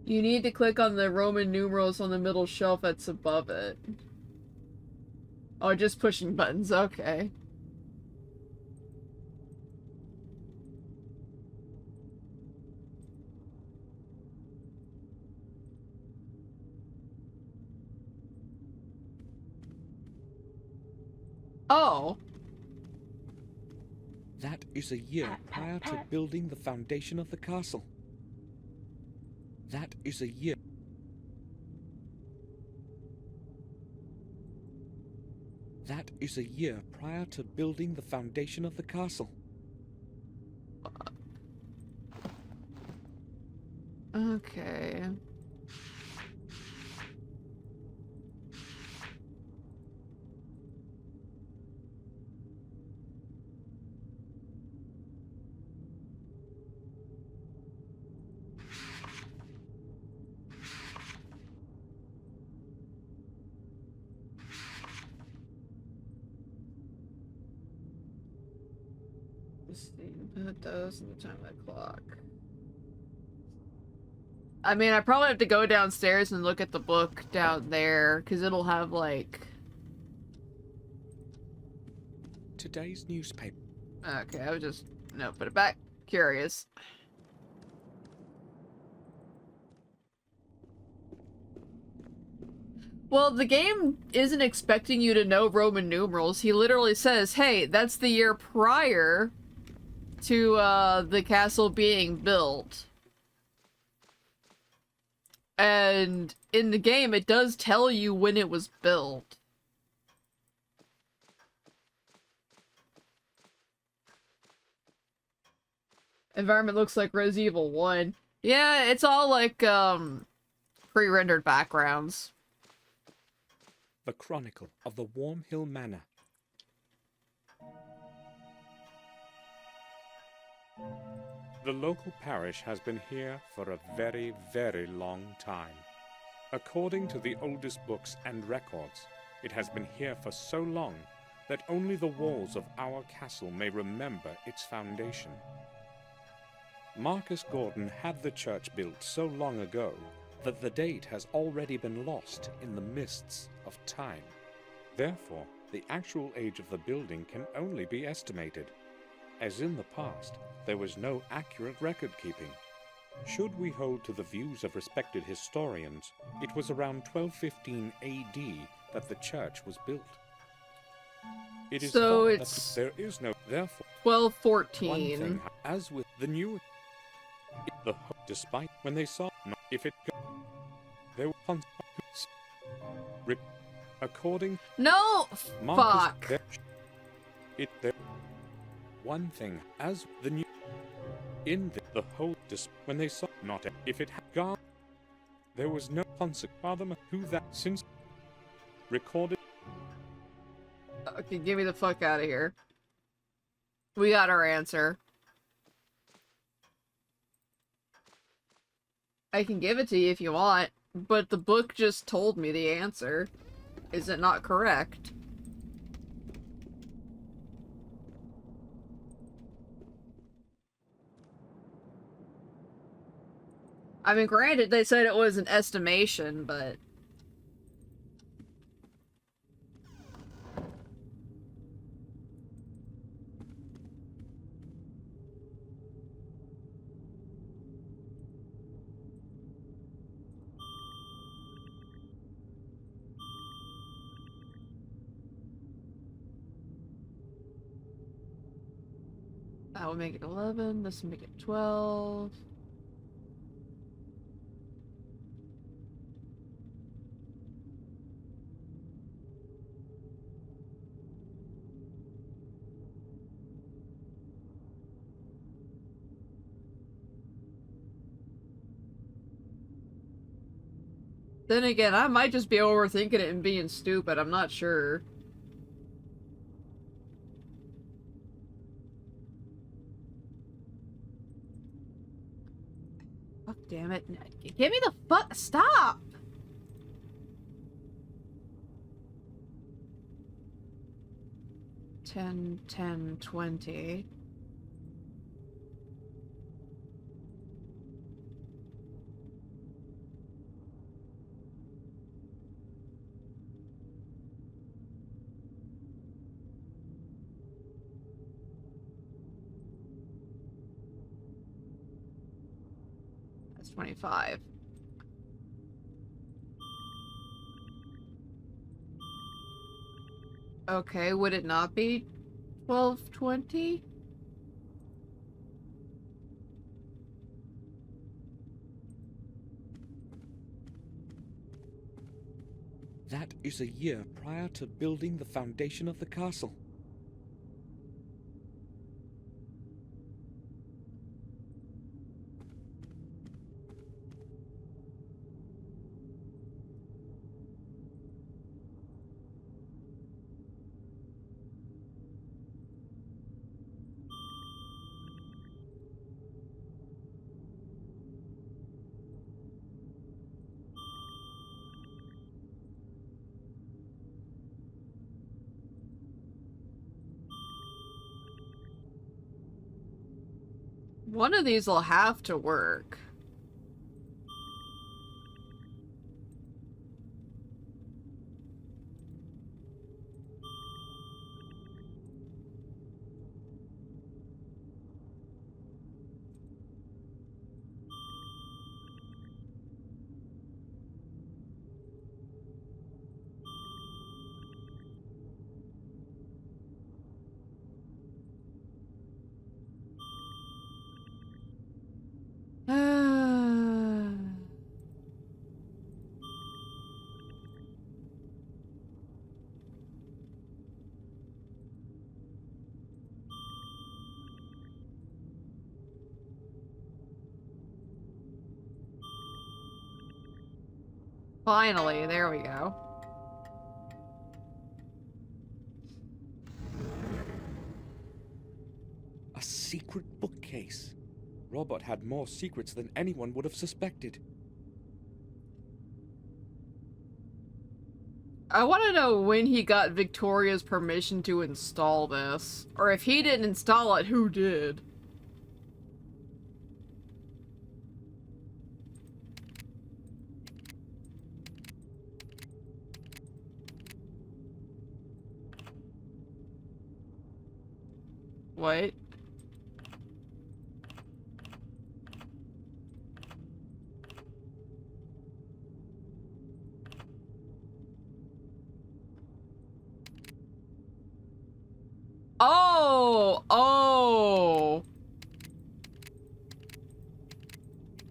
You need to click on the Roman numerals on the middle shelf that's above it. Oh, just pushing buttons, okay. Oh. That is a year prior to building the foundation of the castle. That is a year. That is a year prior to building the foundation of the castle. Okay. Put those in the time of the clock. I mean, I probably have to go downstairs and look at the book down there, because it'll have, like... Today's newspaper. Okay, I would just... No, put it back. Curious. Well, the game isn't expecting you to know Roman numerals. He literally says, hey, that's the year prior to, the castle being built. And in the game, it does tell you when it was built. Environment looks like Resident Evil 1. Yeah, it's all like, pre-rendered backgrounds. The Chronicle of the Warm Hill Manor. The local parish has been here for a very, very long time. According to the oldest books and records, it has been here for so long that only the walls of our castle may remember its foundation. Marcus Gordon had the church built so long ago that the date has already been lost in the mists of time. Therefore, the actual age of the building can only be estimated. As in the past, there was no accurate record keeping. Should we hold to the views of respected historians, it was around 1215 AD that the church was built. It is So thought it's that there is no, therefore, 1214. one thing, as with the new, despite when they saw, if it go, they were according No! Marcus, Fuck. there, one thing, as the new, in the whole, when they saw, not if it had gone, there was no consequence who that since recorded. Okay, get me the fuck out of here. We got our answer. I can give it to you if you want, but the book just told me the answer. Is it not correct? I mean, granted, they said it was an estimation, but... That would make it 11, this would make it 12. Then again, I might just be overthinking it and being stupid, I'm not sure. Fuck damn it. Give me the fuck- stop! $10, $10, $20. That's 25. Okay, would it not be 12, 20? That is a year prior to building the foundation of the castle. One of these will have to work. Finally, there we go. A secret bookcase. Robert had more secrets than anyone would have suspected. I want to know when he got Victoria's permission to install this. Or if he didn't install it, who did? Wait. Oh! Oh!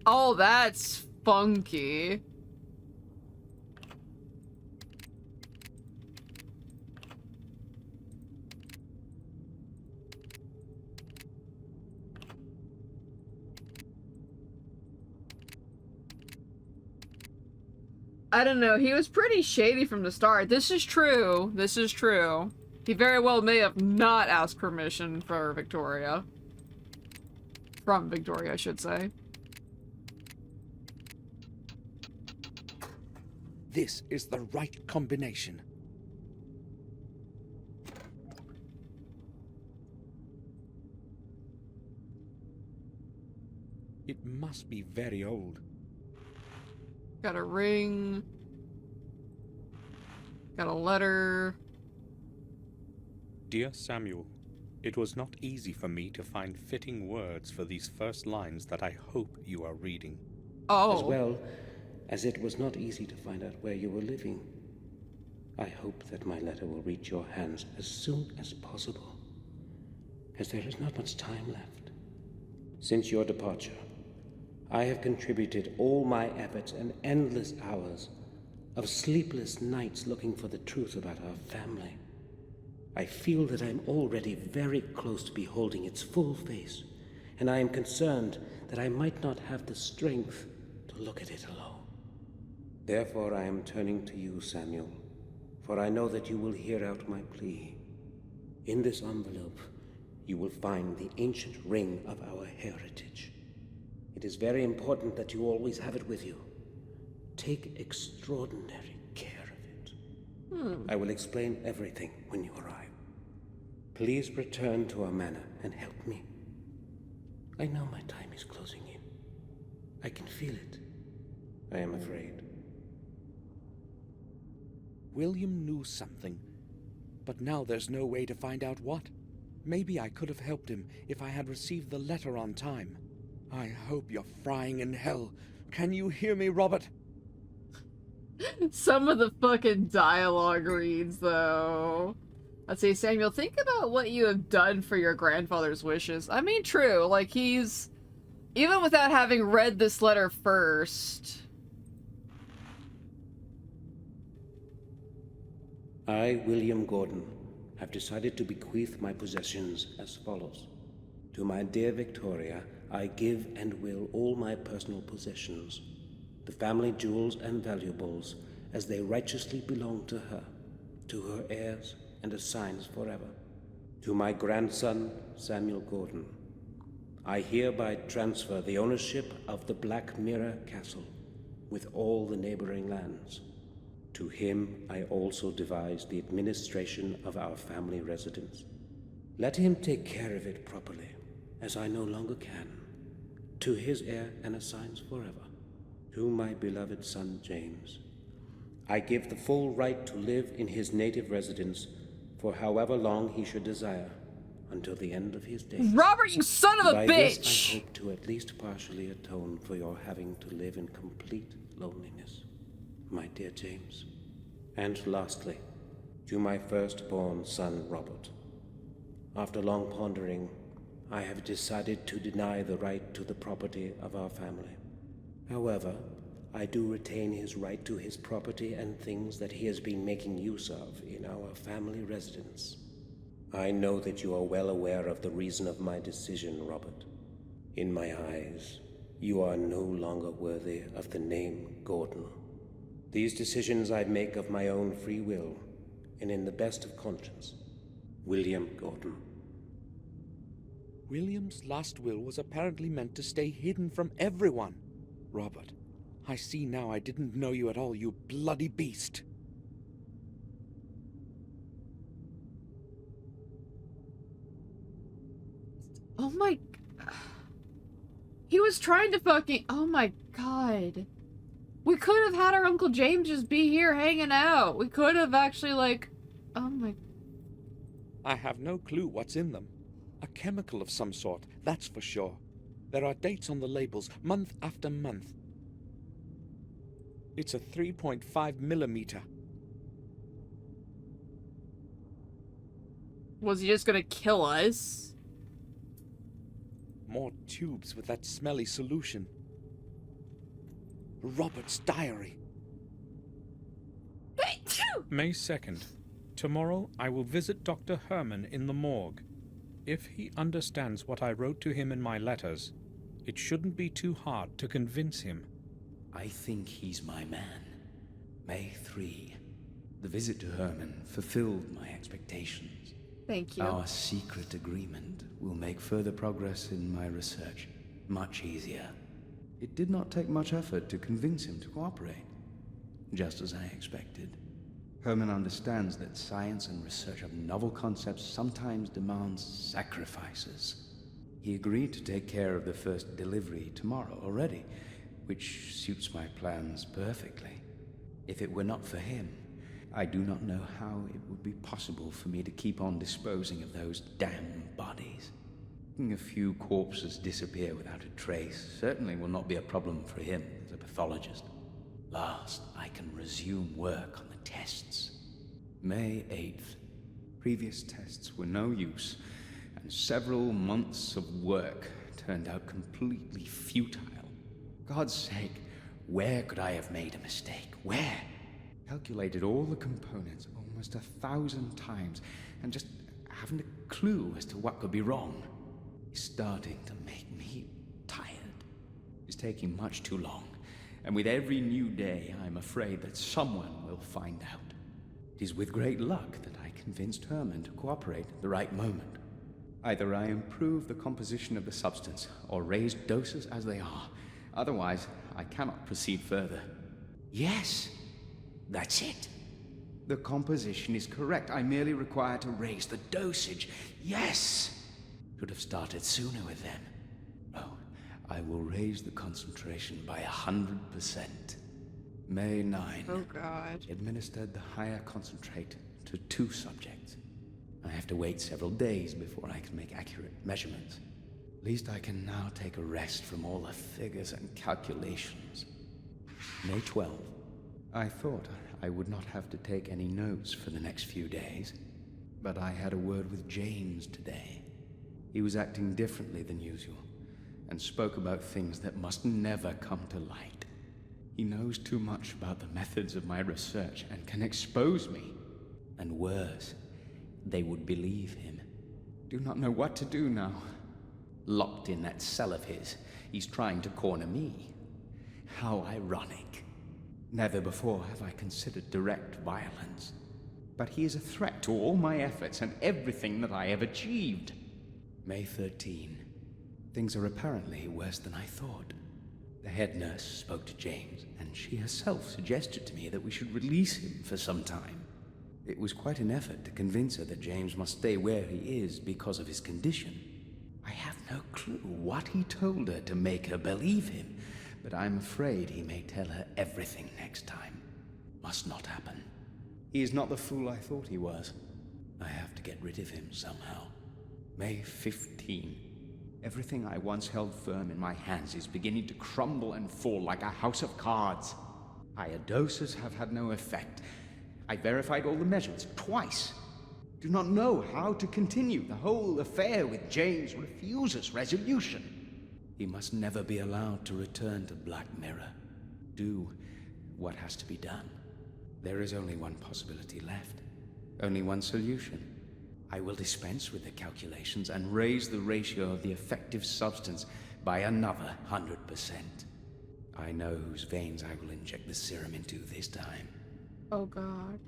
Oh, that's funky. I don't know, he was pretty shady from the start. This is true. This is true. He very well may have not asked permission for Victoria. From Victoria, I should say. This is the right combination. It must be very old. Got a ring. Got a letter. Dear Samuel, it was not easy for me to find fitting words for these first lines that I hope you are reading. Oh. As well as it was not easy to find out where you were living. I hope that my letter will reach your hands as soon as possible, as there is not much time left. Since your departure, I have contributed all my efforts and endless hours of sleepless nights looking for the truth about our family. I feel that I'm already very close to beholding its full face, and I am concerned that I might not have the strength to look at it alone. Therefore I am turning to you, Samuel, for I know that you will hear out my plea. In this envelope, you will find the ancient ring of our heritage. It is very important that you always have it with you. Take extraordinary care of it. I will explain everything when you arrive. Please return to our manor and help me. I know my time is closing in. I can feel it. I am afraid. William knew something, but now there's no way to find out what. Maybe I could have helped him if I had received the letter on time. I hope you're frying in hell. Can you hear me, Robert? Some of the fucking dialogue reads, though. Let's see, Samuel, think about what you have done for your grandfather's wishes. I mean, true, like, he's... Even without having read this letter first... I, William Gordon, have decided to bequeath my possessions as follows. To my dear Victoria, I give and will all my personal possessions, the family jewels and valuables, as they righteously belong to her, to her heirs and assigns forever. To my grandson, Samuel Gordon, I hereby transfer the ownership of the Black Mirror Castle, with all the neighboring lands. To him I also devise the administration of our family residence. Let him take care of it properly, as I no longer can. To his heir and assigns forever. To my beloved son James, I give the full right to live in his native residence for however long he should desire, until the end of his days. Robert, you son of a By bitch! this I hope to at least partially atone for your having to live in complete loneliness, my dear James. And lastly, to my firstborn son Robert. After long pondering, I have decided to deny the right to the property of our family. However, I do retain his right to his property and things that he has been making use of in our family residence. I know that you are well aware of the reason of my decision, Robert. In my eyes, you are no longer worthy of the name Gordon. These decisions I make of my own free will, and in the best of conscience. William Gordon. William's last will was apparently meant to stay hidden from everyone. Robert, I see now I didn't know you at all, you bloody beast. Oh my... He was trying to fucking... Oh my god. We could have had our Uncle James just be here hanging out. We could have actually, like... Oh my... I have no clue what's in them. A chemical of some sort, that's for sure. There are dates on the labels, month after month. It's a 3.5 millimeter. Was he just gonna kill us? More tubes with that smelly solution. Robert's diary. May 2nd. Tomorrow I will visit Dr. Herman in the morgue. If he understands what I wrote to him in my letters, it shouldn't be too hard to convince him. I think he's my man. May 3. The visit to Herman fulfilled my expectations. Thank you. Our secret agreement will make further progress in my research much easier. It did not take much effort to convince him to cooperate, just as I expected. Herman understands that science and research of novel concepts sometimes demands sacrifices. He agreed to take care of the first delivery tomorrow already, which suits my plans perfectly. If it were not for him, I do not know how it would be possible for me to keep on disposing of those damn bodies. Letting a few corpses disappear without a trace certainly will not be a problem for him as a pathologist. Last, I can resume work on the tests. May 8th. Previous tests were no use, and several months of work turned out completely futile. God's sake, where could I have made a mistake? Where? Calculated all the components almost 1,000 times, and just haven't a clue as to what could be wrong. It's starting to make me tired. It's taking much too long, and with every new day, I'm afraid that someone will find out. It is with great luck that I convinced Herman to cooperate at the right moment. Either I improve the composition of the substance, or raise doses as they are. Otherwise, I cannot proceed further. Yes, that's it. The composition is correct. I merely require to raise the dosage. Yes! Should have started sooner with them. Oh, I will raise the concentration by 100%. May 9. Oh god. Administered the higher concentrate to 2 subjects. I have to wait several days before I can make accurate measurements. At least I can now take a rest from all the figures and calculations. May 12. I thought I would not have to take any notes for the next few days, but I had a word with James today. He was acting differently than usual, and spoke about things that must never come to light. He knows too much about the methods of my research and can expose me. And worse, they would believe him. Do not know what to do now. Locked in that cell of his, he's trying to corner me. How ironic. Never before have I considered direct violence. But he is a threat to all my efforts and everything that I have achieved. May 13. Things are apparently worse than I thought. The head nurse spoke to James, and she herself suggested to me that we should release him for some time. It was quite an effort to convince her that James must stay where he is because of his condition. I have no clue what he told her to make her believe him, but I'm afraid he may tell her everything next time. Must not happen. He is not the fool I thought he was. I have to get rid of him somehow. May 15. Everything I once held firm in my hands is beginning to crumble and fall like a house of cards. Higher doses have had no effect. I verified all the measures twice. Do not know how to continue. The whole affair with James refuses resolution. He must never be allowed to return to Black Mirror. Do what has to be done. There is only one possibility left. Only one solution. I will dispense with the calculations and raise the ratio of the effective substance by another 100%. I know whose veins I will inject the serum into this time. Oh god.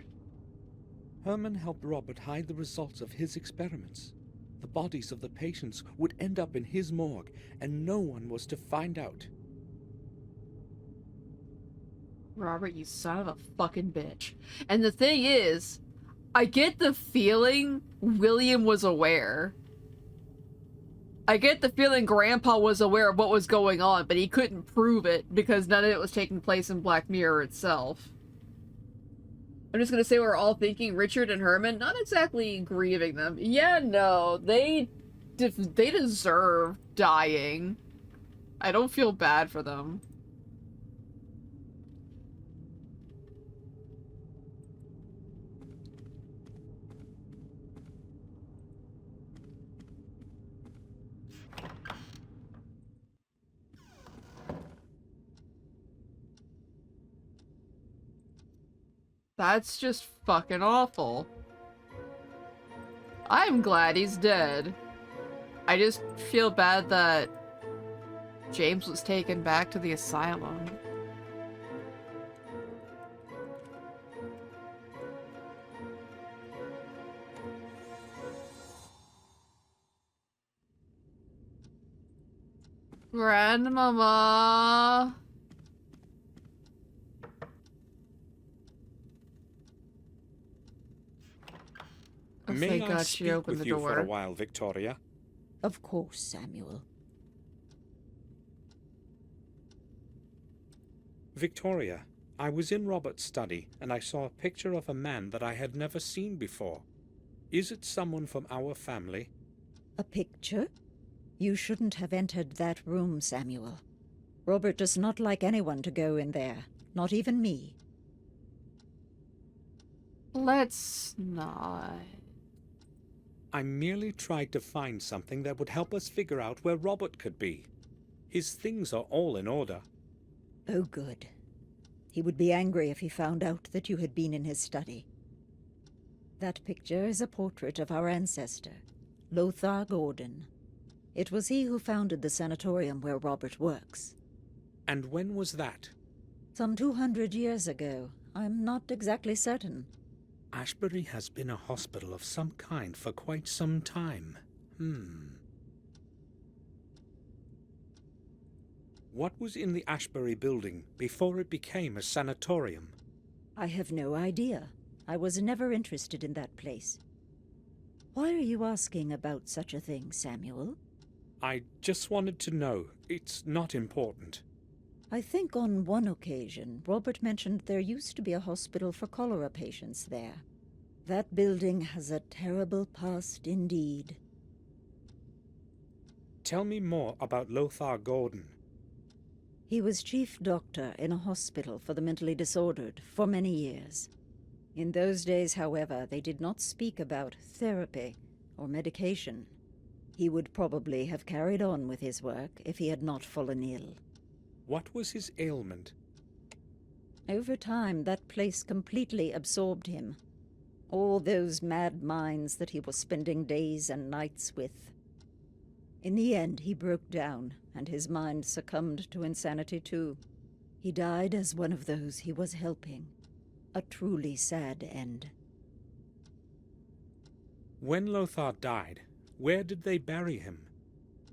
Herman helped Robert hide the results of his experiments. The bodies of the patients would end up in his morgue, and no one was to find out. Robert, you son of a fucking bitch. And the thing is, I get the feeling William was aware. I get the feeling Grandpa was aware of what was going on, but he couldn't prove it because none of it was taking place in Black Mirror itself. I'm just gonna say we're all thinking Richard and Herman, not exactly grieving them. Yeah, no, they deserve dying. I don't feel bad for them. That's just fucking awful. I'm glad he's dead. I just feel bad that James was taken back to the asylum. Grandmama. Oh, May thank I God she speak opened with the you for a door. while, Victoria? Of course, Samuel. Victoria, I was in Robert's study, and I saw a picture of a man that I had never seen before. Is it someone from our family? A picture? You shouldn't have entered that room, Samuel. Robert does not like anyone to go in there, not even me. Let's not. I merely tried to find something that would help us figure out where Robert could be. His things are all in order. Oh, good. He would be angry if he found out that you had been in his study. That picture is a portrait of our ancestor, Lothar Gordon. It was he who founded the sanatorium where Robert works. And when was that? Some 200 years ago. I'm not exactly certain. Ashbury has been a hospital of some kind for quite some time. What was in the Ashbury building before it became a sanatorium? I have no idea. I was never interested in that place. Why are you asking about such a thing, Samuel? I just wanted to know. It's not important. I think on one occasion, Robert mentioned there used to be a hospital for cholera patients there. That building has a terrible past indeed. Tell me more about Lothar Gordon. He was chief doctor in a hospital for the mentally disordered for many years. In those days, however, they did not speak about therapy or medication. He would probably have carried on with his work if he had not fallen ill. What was his ailment? Over time, that place completely absorbed him. All those mad minds that he was spending days and nights with. In the end, he broke down, and his mind succumbed to insanity too. He died as one of those he was helping. A truly sad end. When Lothar died, where did they bury him?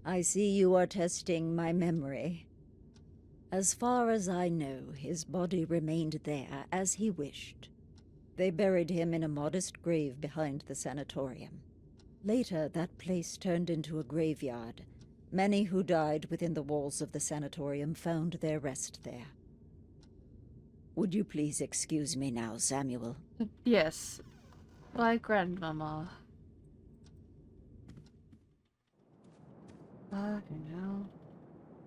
I see you are testing my memory. As far as I know, his body remained there as he wished. They buried him in a modest grave behind the sanatorium. Later, that place turned into a graveyard. Many who died within the walls of the sanatorium found their rest there. Would you please excuse me now, Samuel? Yes. My grandmama.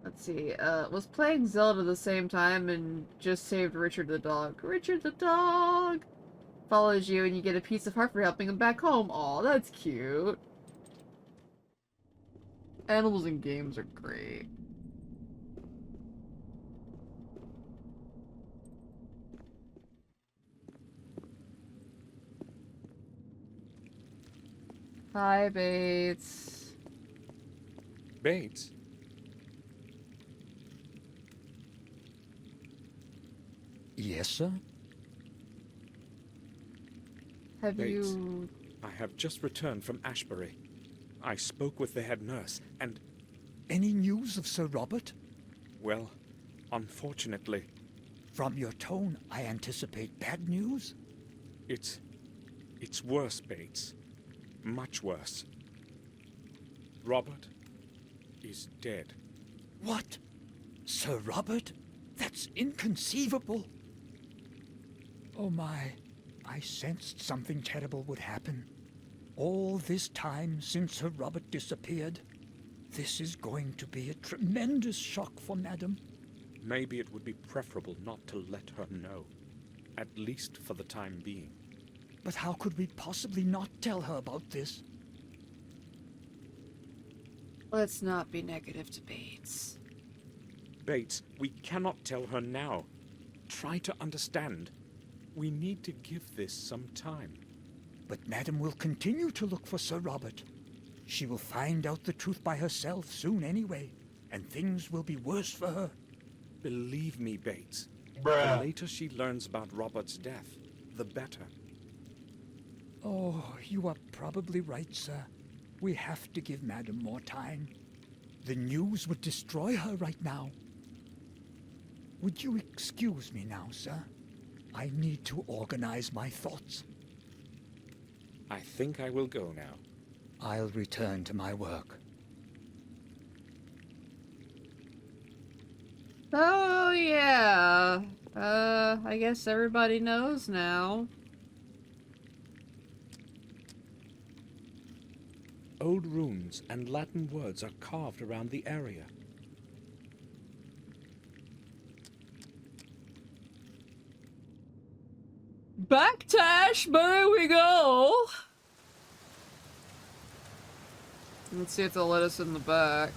Let's see, was playing Zelda at the same time and just saved Richard the dog. Richard the dog follows you and you get a piece of heart for helping him back home. Aw, that's cute. Animals in games are great. Hi, Bates. Bates? Yes, sir? Have Bates, you... I have just returned from Ashbury. I spoke with the head nurse, and... Any news of Sir Robert? well, unfortunately, From your tone, I anticipate bad news? it's worse, Bates. Much worse. Robert is dead. What? Sir Robert? That's inconceivable. Oh my, I sensed something terrible would happen. All this time since Sir Robert disappeared. This is going to be a tremendous shock for Madam. Maybe it would be preferable not to let her know. At least for the time being. But how could we possibly not tell her about this? Let's not be negative to Bates. Bates, we cannot tell her now. Try to understand. We need to give this some time. But Madam will continue to look for Sir Robert. She will find out the truth by herself soon anyway, and things will be worse for her. Believe me, Bates. The later she learns about Robert's death, the better. Oh, you are probably right, sir. We have to give Madam more time. The news would destroy her right now. Would you excuse me now, sir? I need to organize my thoughts. I think I will go now. I'll return to my work. Oh, yeah. I guess everybody knows now. Old runes and Latin words are carved around the area. Back to Ashbury we go! Let's see if they'll let us in the back.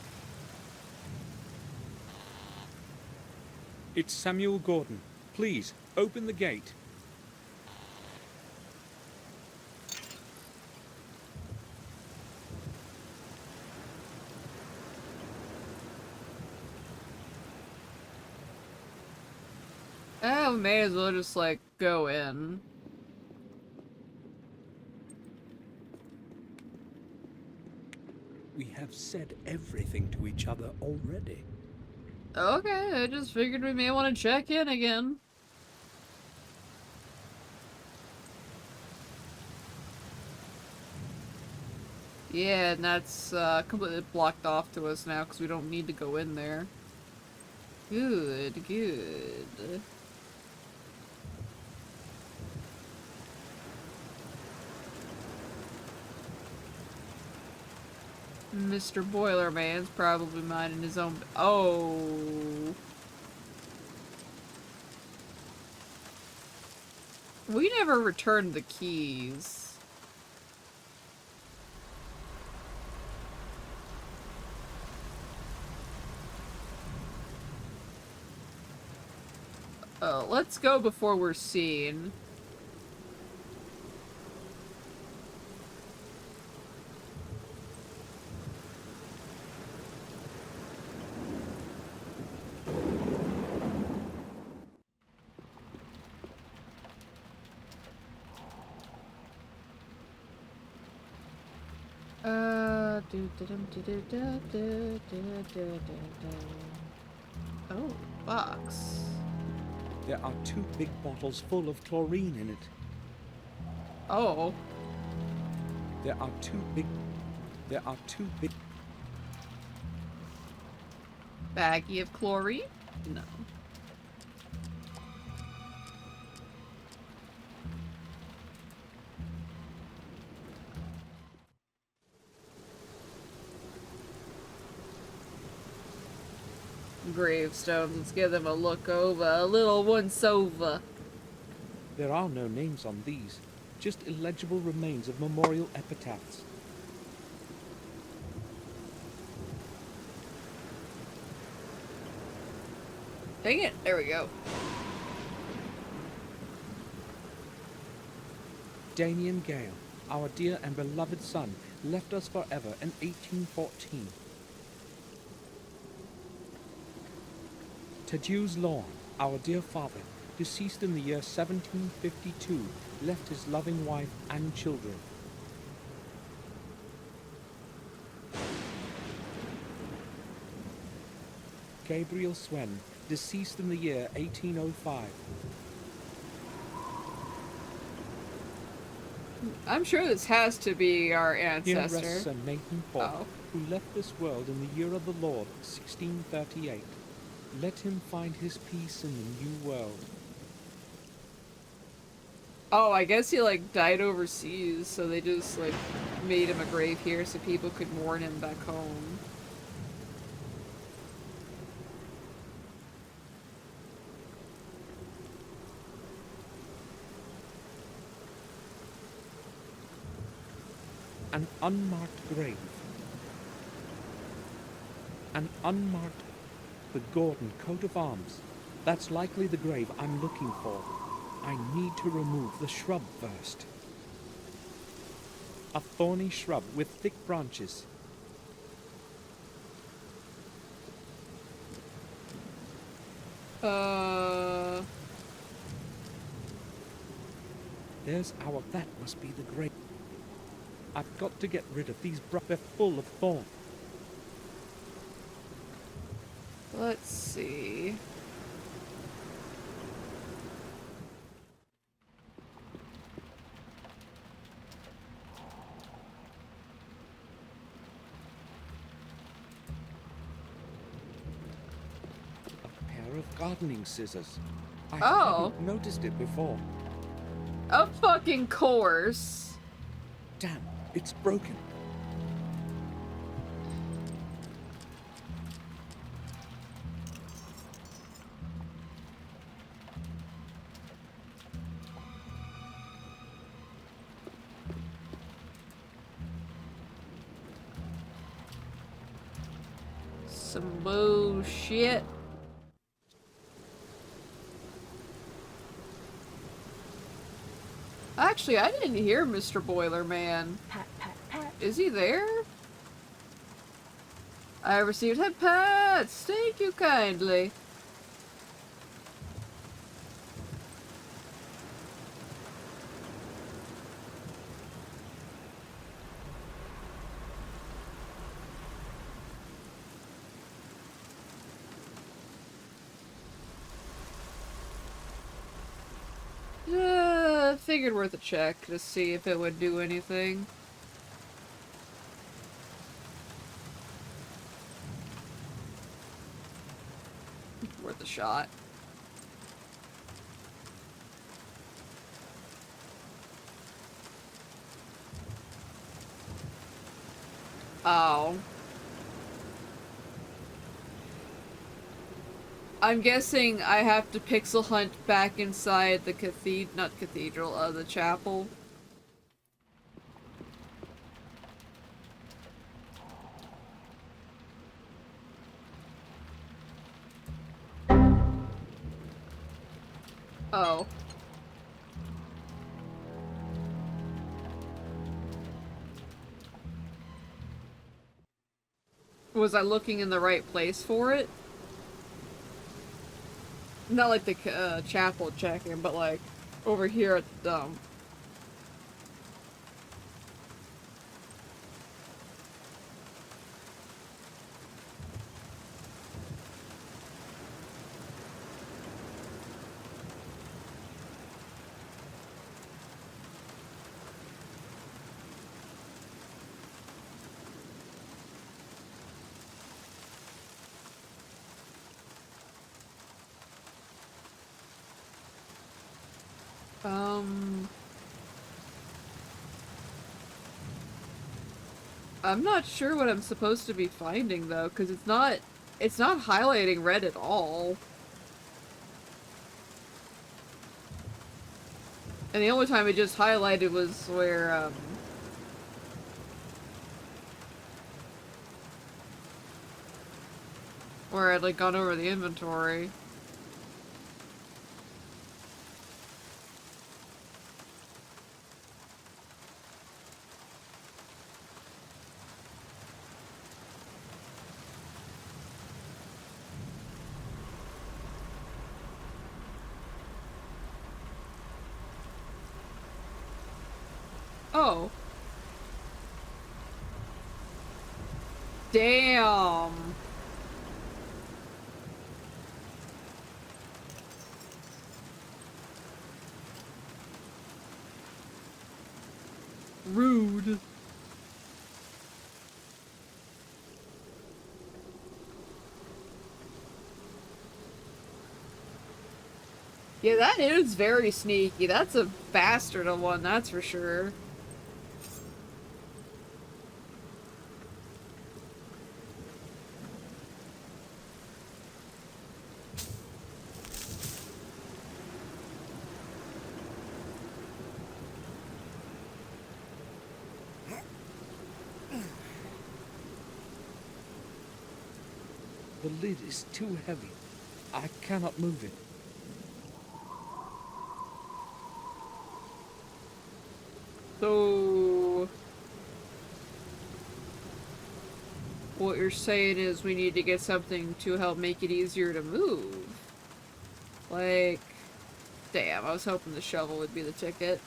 It's Samuel Gordon. Please, open the gate. Oh, we may as well just, like, go in. We have said everything to each other already. Okay, I just figured we may want to check in again. Yeah, and that's completely blocked off to us now because we don't need to go in there. Good, good. Mr. Boilerman's probably minding his own. Oh. We never returned the keys. Let's go before we're seen. Oh, box. There are 2 big bottles full of chlorine in it. Oh. There are two big Baggie of chlorine? No. Gravestones. Let's give them a look over. A little once over. There are no names on these, just illegible remains of memorial epitaphs. Dang it. There we go. Damien Gale, our dear and beloved son, left us forever in 1814. Tadeusz Lorne, our dear father, deceased in the year 1752, left his loving wife and children. Gabriel Swen, deceased in the year 1805. I'm sure this has to be our Here ancestor. rests Sir Nathan Falk, Oh. who left this world in the year of the Lord, 1638. Let him find his peace in the new world. Oh, I guess he, like, died overseas, so they just, like, made him a grave here so people could mourn him back home. An unmarked grave. An unmarked... The Gordon coat of arms. That's likely the grave I'm looking for. I need to remove the shrub first. A thorny shrub with thick branches. There's our... That must be the grave. I've got to get rid of these they're full of thorn. Let's see. A pair of gardening scissors. I Oh. hadn't noticed it before. Of fucking course. Damn, it's broken. Some bullshit. Actually, I didn't hear Mr. Boiler Man. Pat, pat, pat. Is he there? I received head pats. Thank you kindly. Figured worth a check to see if it would do anything. Worth a shot. Oh. I'm guessing I have to pixel hunt back inside the the chapel. Oh. Was I looking in the right place for it? Not like the chapel checking, but like over here at the dump. I'm not sure what I'm supposed to be finding though, because it's not highlighting red at all. And the only time it just highlighted was where I'd like gone over the inventory. Oh. Damn. Rude. Yeah, that is very sneaky. That's a bastard of one, that's for sure. The lid is too heavy. I cannot move it. So... what you're saying is we need to get something to help make it easier to move. Like... damn, I was hoping the shovel would be the ticket.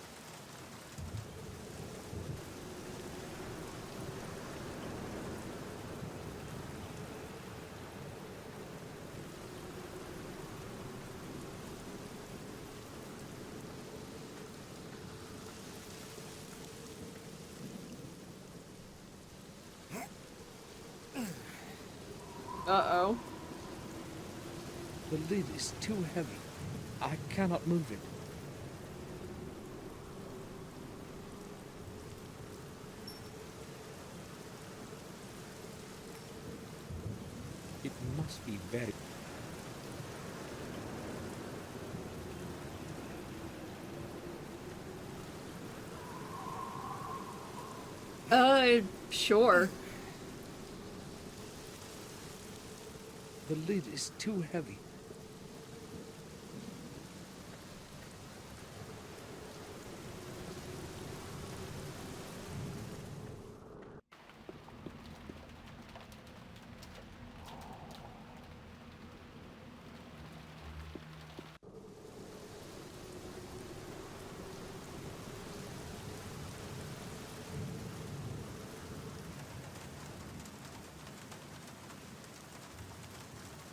Uh-oh. The lid is too heavy. I cannot move it. It must be very... Sure. The lid is too heavy.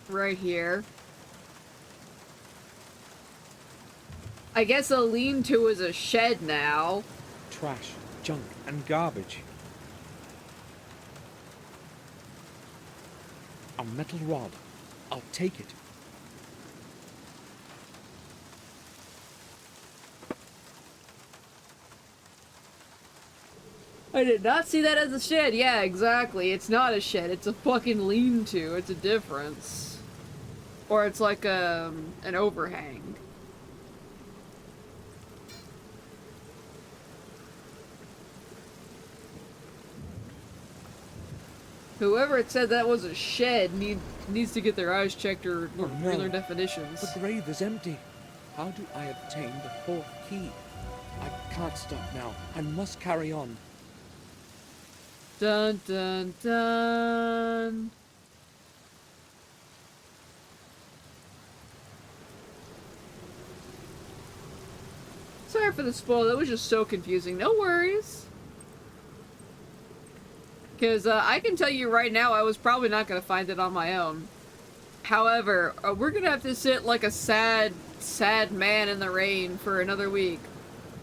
Right here. I guess a lean-to is a shed now. Trash, junk, and garbage. A metal rod. I'll take it. I did not see that as a shed. Yeah, exactly. It's not a shed. It's a fucking lean-to. It's a difference. Or it's like an overhang. Whoever had said that was a shed needs to get their eyes checked or read their definitions. The grave is empty. How do I obtain the fourth key? I can't stop now. I must carry on. Dun dun dun. Sorry for the spoil, that was just so confusing. No worries. Because I can tell you right now, I was probably not going to find it on my own. However, we're going to have to sit like a sad, sad man in the rain for another week.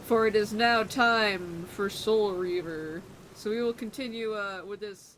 For it is now time for Soul Reaver. So we will continue with this